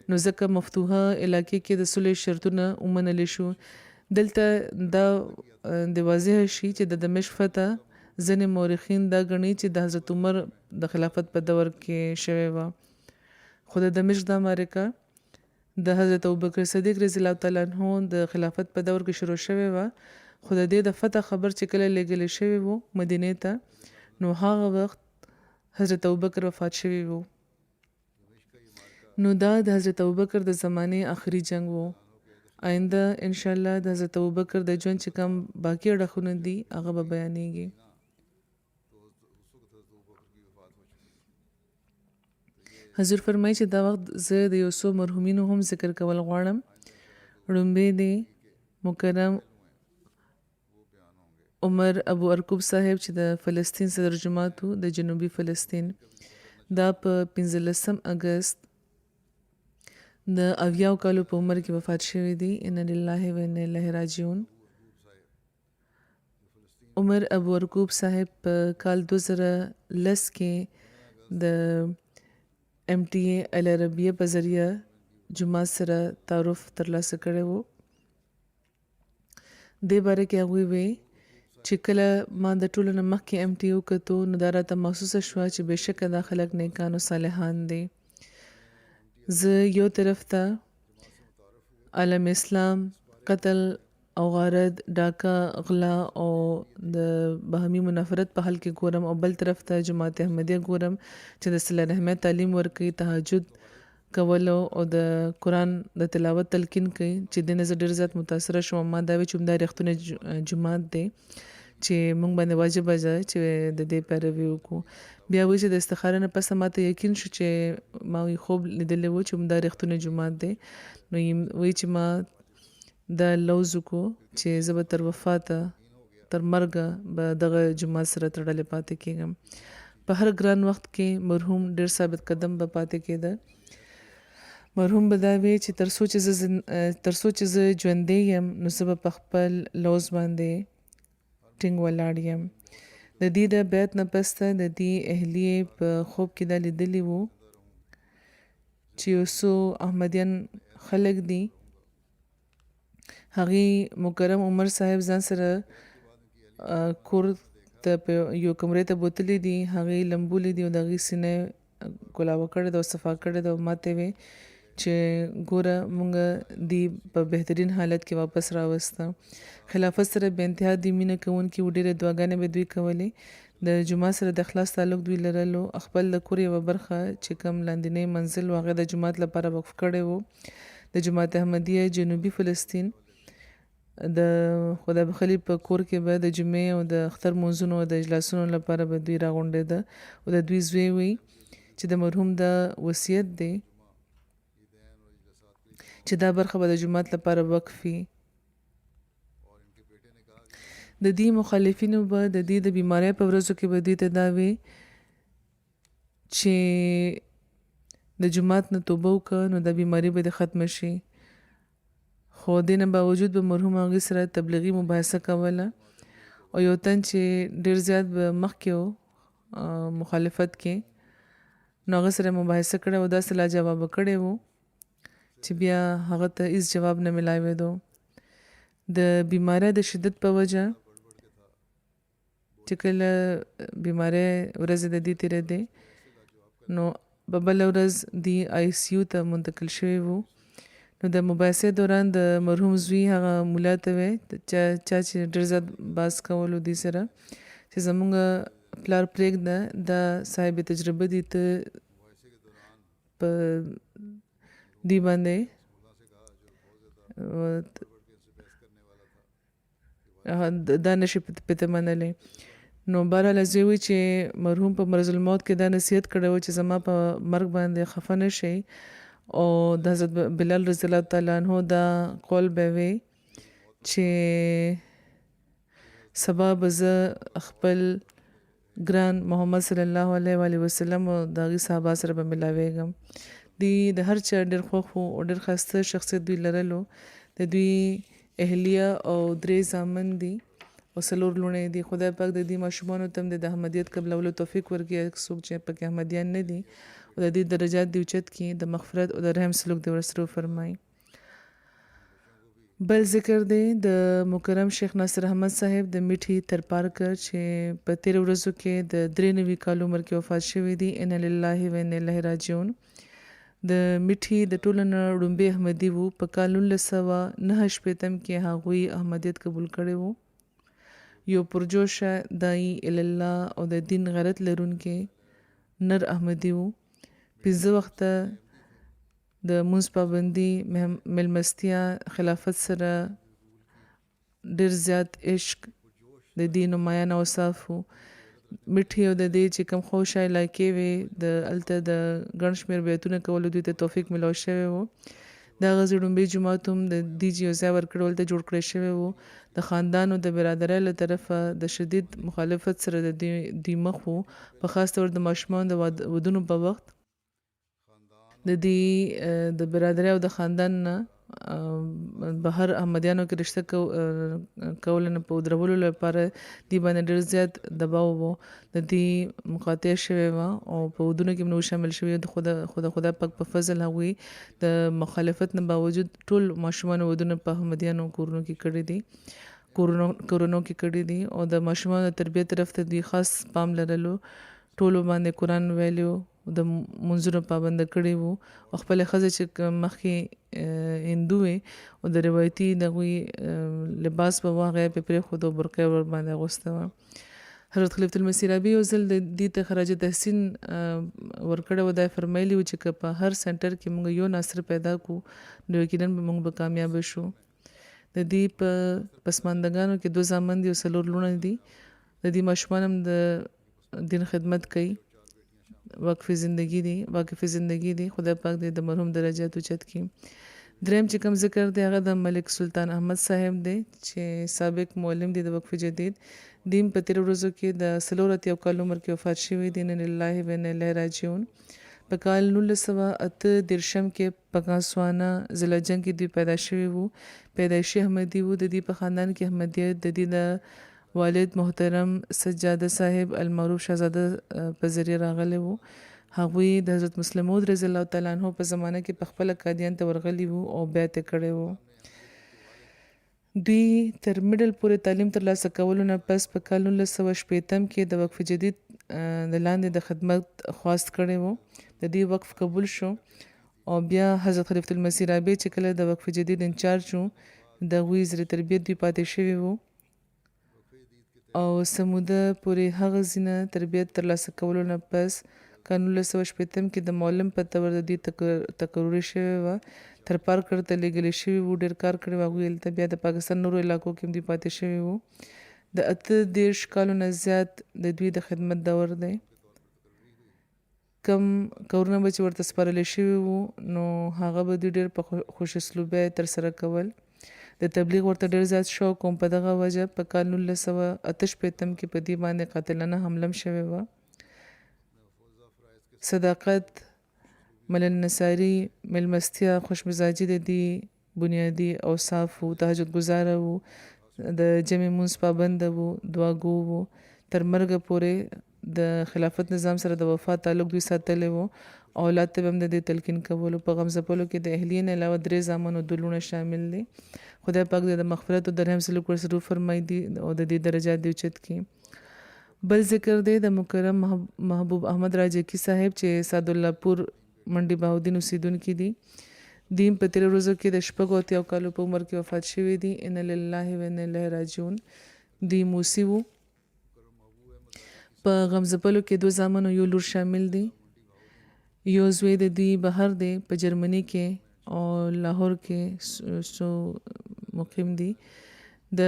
نو ځکه مفتوحه علاقې کې د صلح شرطونه ومنلی شو. دلته دا د واضح شي چې د دمشق فتح ځینې مورخین دا ګڼي چې د حضرت عمر د خلافت په دور کې شوې وه. خو د دمشق دا معرکه د حضرت ابوبکر صدیق رضی الله تعالی عنہ د خلافت په دور کې شروع شوې وه خو د دې د فتح خبر چې کله لېږلی شوی وو مدینې ته نو هغه وخت حضرت ابوبکر وفات شوی وو. نو دا د حضرت ابوبکر د زمانې آخري جنگ وو. آینده انشاءالله د حضرت ابوبکر د ژوند چې کوم باقي اړخونه دي هغه به بیانېږي. حضور فرمایي چې دا وخت زه د یو څو مرحومینو هم ذکر کول غواړم. لومبی دی مکرم عمر ابو ارکوب صاحب چې د فلسطین صدر جماعت د جنوبي فلسطین دا په 15 اگست د 80 کالو په عمر کې وفات شوی دی. ان لله و انا الیه راجعون. عمر ابو ارکوب صاحب په کال 2010 کې د MTA العربیه په ذریعه جماعت سره تعارف ترلاسه کړی وو. دې باره کې هغوی وی چې کله ما د ټولو نه مخکې MTA وکتو نو دا راته محسوسه شوه چې بېشکه دا خلک نیکان او صالحان دي. زه یو طرف ته عالم اسلام قتل او غارت ډاکا غلا او د باهمي منافرت په حل کې ګورم او بل طرف ته جماعت احمدیه ګورم چې د صله رحمۍ تعلیم ورکوي تهجد کولو او د قرآن د تلاوت تلقین کوي چې دې نه زه ډېر زیات متاثره شوم. ما دا وی چې همدا ریښتونی جماعت دی چې موږ باندې واجبه ده چې د دې پیروي وکړو. بیا وایي چې د استخاره نه پس ماته یقین شو چې ما خوب لیدلی و چې همدا ریښتونی جماعت دی. نو وایي چې ما دا لوز وکړو چې زه به تر وفاته تر مرګه به دغه جماعت سره تړلې پاتې کېږم. په هر ګران وخت کې مرحوم ډېر ثابت قدم به پاتې کېده. مرحوم به دا وی چې تر څو چې زه ژوندی یم نو زه به په خپل لوز باندې ټینګ ولاړ یم. د دې د بیعت نه پسته د دې اهلیې په خوب کې دا لیدلی وو چې یو څو احمدیان خلک دي هغې مکرم عمر صاحب ځان سره کور ته په یو کمرې ته بوتلی دي، هغې لمبولې دي او د هغې سینه کولاوه کړې ده او صفا کړې ده او ما ته وې چې ګوره مونږ دې په بهترین حالت کې واپس راوسته. خلافت سره بې انتها دې مینه کوونکي و، ډېرې دعاګانې به دوی کولې. د جومات سره د اخلاص تعلق دوی لرلو. خپل د کور یوه برخه چې کوم لاندینی منزل و هغه د جومات لپاره وقف کړی و. د جماعت احمدیه جنوبي فلسطین د خدای بخلي په کور کې به د جمعې او د اختر مونځونو او د اجلاسونو لپاره به دوی راغونډېده او د دوی زوی وی چې د مرحوم د وصیت دی چې دا برخه به د جومات لپاره وقف وي. د دې مخالفینو به د دې د بیمارۍ په ورځو کې به دوی ته دا وی چې د جومات نه توبه وکړه نو د بیماري به د ختمه شي. خو دې نه باوجود به مرحوم هغې سره تبلیغي مباحثه کوله او یو تن چې ډېر زیات به مخکې و مخالفت کې نو هغه سره مباحثه کړې او داسې لاجوابه کړی و چې بیا هغه ته هیڅ جواب نه ملاوېدو. د بیمارۍ د شدت په وجه چې کله بیمارۍ ورځې د دې تېرېدې نو په بله ورځ دی ICU ته منتقل شوی و. نو د مباحثې دوران د مرحوم زوی هغه مولا ته وی چا چې ډېر زیات باز کولو دې سره چې زمونږ پلار پرېږده دا صاحب تجربه دي ته په دی باندې دا نشي پته منلی. نو بهرحال زه وی چې مرحوم په مرض الموت کې دا نصیحت کړی و چې زما په مرګ باندې خفه نه شئ او د حضرت بلال رضی الله تعالی عنہ دا قول به وی چې سبا به زه خپل ګران محمد صلی الله علیه و آله وسلم او د هغې صحابه سره به ملاویږم. دوی د هر چا ډېر خوښ وو او ډېر ښایسته شخصیت دوی لرلو. د دوی اهلیه او 3 زامن دي او 4 لوڼې دي. خدای پاک د دې ماشومانو ته هم د احمدیت قبلولو توفیق ورکړي. څوک چې پکې احمدیان نه دي او د دې درجات دی اوچت کړي، د مغفرت او د رحم سلوک دی ورسره وفرمایي. بل ذکر دی د مکرم شیخ ناصر احمد صاحب د میټي ترپارکر چې په 13 ورځو کې د 93 کال عمر کې وفات شوي دي. ان لله و انا الیه راجعون. د میټي د ټولو نه ړومبی احمدي وو. په کال 1909 کې هغوی احمدیت قبول کړی وو. یو پرجوشه داعی الله او د دین غیرت لرونکي نر احمدي وو. 15 وخته د مونځ پابندي، میلمستیا، خلافت سره ډېر زیات عشق، د دې نمایان اوصاف وو. میټي او د دې چې کوم خوشه علاقې وې د هلته د ګڼ شمېر بیعتونه کولو دوی ته توفیق ملو شوی و. د هغه زړومبی جومات هم د دې چې یو ځای ورکړی هلته جوړ کړی شوی و. د خاندان او د برادرۍ له طرفه د شدید مخالفت سره د دوی مخ وو. په خاص طور د ماشومانو د ودونو په وخت د دې د برادرۍ او د خاندان نه بهر احمدیانو کې رشته کول نه په ودرولو لپاره دې باندې ډېر زیات دباو و. د دې مقاطعه شوې وه او په ودونو کې نو شامل شوي. د خدای پاک په فضل هغوی د مخالفت نه باوجود ټول ماشومان ودونه په احمدیانو کورونو کې کړي دي او د ماشومانو د تربیت طرف ته دوی خاص پام لرلو. ټولو باندې قرآن ویلو، د منځونو پابنده کړي وو او خپلې ښځې چې مخکې هندو وې او د روایتي د هغوی لباس به وه هغه یې پرې پرېښود او برقع ور باندې اغوسته وه. حضرت خلیفة المسیح رابعي یو ځل د دې ته خراج تحسین ورکړی و. دا یې فرمایلي و چې که په هر سنټر کې موږ یو ناصر پیدا کړو نو یقینا به موږ به کامیابه شو. د دې په پسماندګانو کې 2 زامن دي او 4 لوڼې دي. د دې ماشومان هم د دین خدمت کوي. واقفي زندگی دی. خدای پاک دې د مرحوم درجات اوچت کړي. دریم چې کوم ذکر دی هغه د ملک سلطان احمد صاحب دی چې سابق معلم دی د وقف جدید. دیم په 13 ورځو کې د 4 کال عمر کې وفات شوی دی. ان لله و انا الیه راجعون. په کال 1938 کې په کانسوانا ضلع جنګ کې دوی پیدا شوي وو. پیدایشي احمدي وو. د دې په خاندان کې احمدیت د دې د والد محترم سجاده صاحب المعروف شهزاده په ذریعه راغلی وو. هغوی د حضرت مسلم موعود رضی الله تعالی عنه په زمانه کې په خپله قادیان ته ورغلي وو او بیعت یې کړی وو. دوی تر میډل پورې تعلیم ترلاسه کولو نه پس په کال 1960 کې د وقف جدید د لاندې د خدمت خواست کړی وو. د دې وقف قبول شو او بیا حضرت خلیفة المسیح رابع چې کله د وقف جدید انچارج وو د هغوی زر تربیت دوی پاتې شوي وو او سموده پورې هغه ځینه تربیت ترلاسه کولو نه پس کال 1960 کې د معلم په تور د دې تقرري شوې وه. تر پارکر ته لیږلی شوي وو. ډېر کار کړی و. هغوی هلته بیا د پاکستان نورو علاقو کې هم دوی پاتې شوي وو. د 38 کالو نه زیات د دوی د خدمت دور دی. کم کارونه به چې ورته سپارلی شوي وو نو هغه به دوی ډېر په خوش اسلوبۍ ترسره کول. د تبلیغ ورته ډېر زیات شوق و. په دغه وجه په کال 1968 کې په دې باندې قاتلانه حمله هم شوې وه. صداقت، ملل نثاري، میلمستیا، خوشمزاجي د دې بنیادي اوصاف وو. تهجد ګزاره وو. د جمع مونځ پابنده وو. دعاګو وو. تر مرګه پورې د خلافت نظام سره د وفا تعلق دوی ساتلی وو. اولاد ته به هم د دې تلقین کولو. په غم ځپلو کې د اهلیې نه علاوه 3 زامن او 2 لوڼه شامل دي. خدای پاک د مغفرت او د رحم سلوک ورسره وفرمایي دي او د دې درجات دې اوچت کړي. بل ذکر دی د مکرم محبوب احمد راجکی صاحب چې سعدالله پور منډي بهاودین اوسیدونکي دي. دیم په تیرو ورځو کې د 80 کالو په عمر کې وفات شوي دي. ان لله و انا الیه راجعون. دی موسی وو. په غم ځپلو کې 2 زامن او 1 لور شامل دي. یو زوی د دوی بهر دی په جرمني کې او لاهور کې مقیم دي. د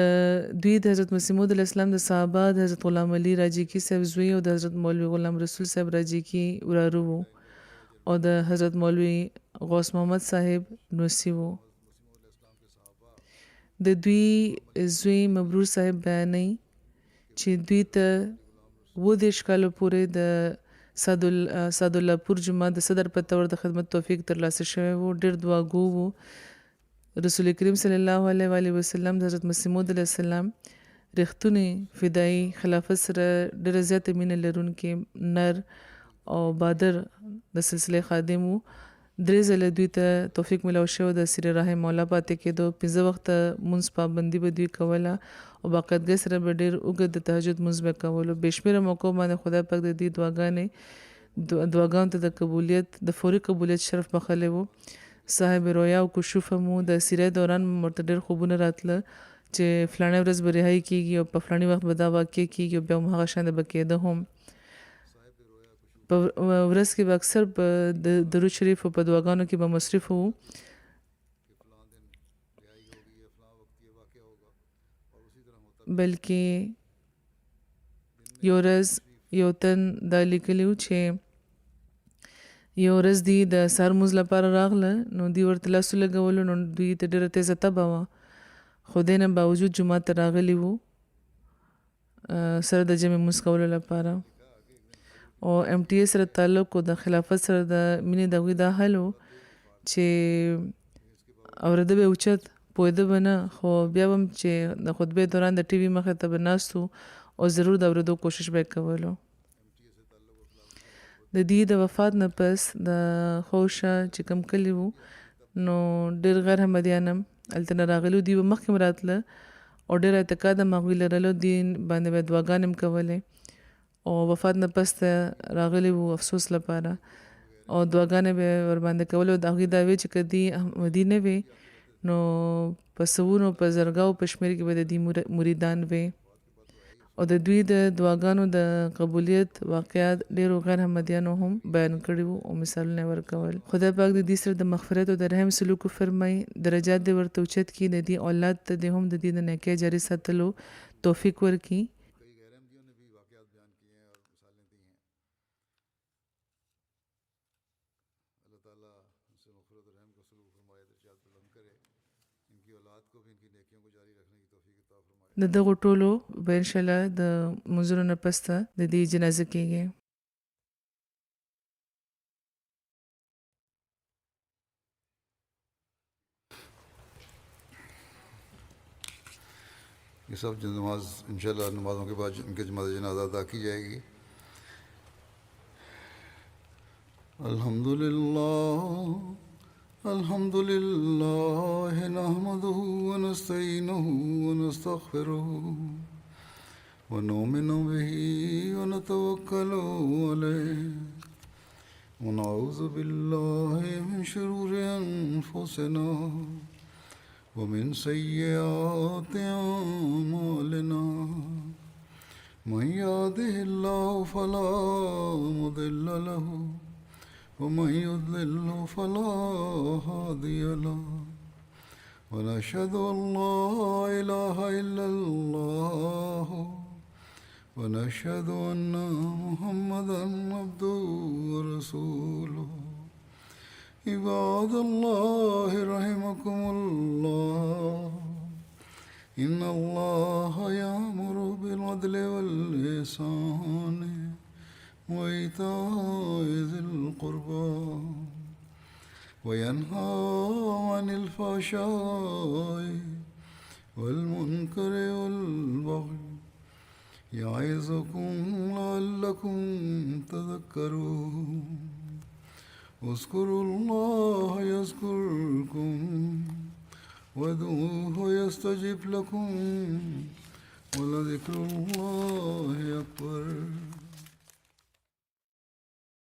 دوی د حضرت مسیح موعود علیه السلام د صحابه د حضرت غلام علي راجیکی صاحب زوی او د حضرت مولوي غلام رسول صاحب راجیکی وراره وو او د حضرت مولوي غوث محمد صاحب نوسی وو. د دوی زوی مبرور صاحب بیانوي چې دوی ته 30 کالو پورې د سعدالله پور جومات د صدر په طور د خدمت توفیق ترلاسه شوی وو. ډېر دعاګو وو. رسول کریم صلی الله علیه وسلم د حضرت مسیح موعود علیه السلام رښتونی فدایي خلافت سره ډېره زیاته مینه لرونکي نر او بادر د سلسلې خادم وو. 3 ځله دوی ته توفیق ملاو شوی د سیر راه مولا پاتې کېدو. 5 وخته مونځ پابندي به دوی کوله او باقاعدګۍ سره به ډېر اوږد د تهجد مونځ به کولو. بې شمېره موقعو باندې خدای پاک د دې دعاګانو ته د قبولیت د فوري قبولیت شرف بخلی وو. صاحب رویا او کشوف مو د سیرې دوران ورته ډېر خوبونه راتله چې فلانه ورځ به رهایي کېږي او په فلاني وخت به دا واقع کېږي او بیا هم هغه شان به کېده هم. په ورځ کې به اکثر په درود شریف او په دعاګانو کې به مصرف وو. بلکې یو ورځ یو تن دا لیکلی و چې یو ورځ دوی د سهار مونځ لپاره راغله نو دوی ورته لاسو لګولو نو دوی ته ډېره تیزه تبه وه. خو دې نه باوجود جومات ته راغلي وو سره د جمع مونځ کولو لپاره او MTA سره تعلق او د خلافت سره د مینې د هغوی دا حل و چې اورېده به اوچت پوهېده به نه خو بیا به هم چې د خطبې دوران د TV مخې ته به ناست وو او ضرور د اورېدو کوشش به یې کولو. د دې د وفات نه پس د خوشه چې کوم کلي وو نو ډېر غیر احمدیان هم هلته نه راغلي وو. دوی به مخکې هم راتله او ډېر اعتقاد هم هغوی لرلو. دین باندې به دعاګانې هم کولې او وفات نه پس ته راغلي وو افسوس لپاره او دعاګانې به ورباندې کولې. د هغوی دا وی چې که دوی احمدي نه وي نو په سوونو په زرګاو په شمېر کې به د دوی مریدان وي او د دوی د دعاګانو د قبولیت واقعات ډېرو غیر احمدیانو هم بیان کړي وو او مثالونه ورکول. خدای پاک د دې سره د مغفرت او د رحم سلوک وفرمایي. درجات دې ورته اوچت کړي. د دې اولاد ته دې هم د دې د نیکۍ جاري ساتلو توفیق ورکړي. د دغو ټولو به انشاءالله د منظورو نه پس ته د دې جنازه کېږي. ये सब जो नमाज इंशाल्लाह नमाज़ों के बाद इनके नमाज जनाज़ा अदा की जाएगी। अल्हम्दुलिल्लाह नहमदुहु व नस्तईनुहु व नस्तगफिरुहु व नुमिनु बिही व नतवक्कलु अलैहि व नऊज़ु बिल्लाहि मिन शुरूरि अनफुसिना वमिन सय्यिआति अअमालिना मन यहदिहिल्लाहु फला मुदिल्ल लहु वमन युद्लिल्हु फला हादिय लहु वनशहदु अन ला इलाहा इल्लल्लाह वनशहदु अन्ना मुहम्मदन अब्दुहु व रसूलुहु इबादल्लाह रहमकुमुल्लाह इन्नल्लाह यामुरु बिल अदलि वल इहसानि व ईताइ ज़िल क़ुर्बा व यन्हा अनिल फ़हशाइ वल मुनकरि वल बग़य यइज़ुकुम लअल्लकुम तज़क्करून उज़्कुरुल्लाह यज़्कुरुकुम वदऊहु यस्तजिब लकुम वलज़िक्रुल्लाहि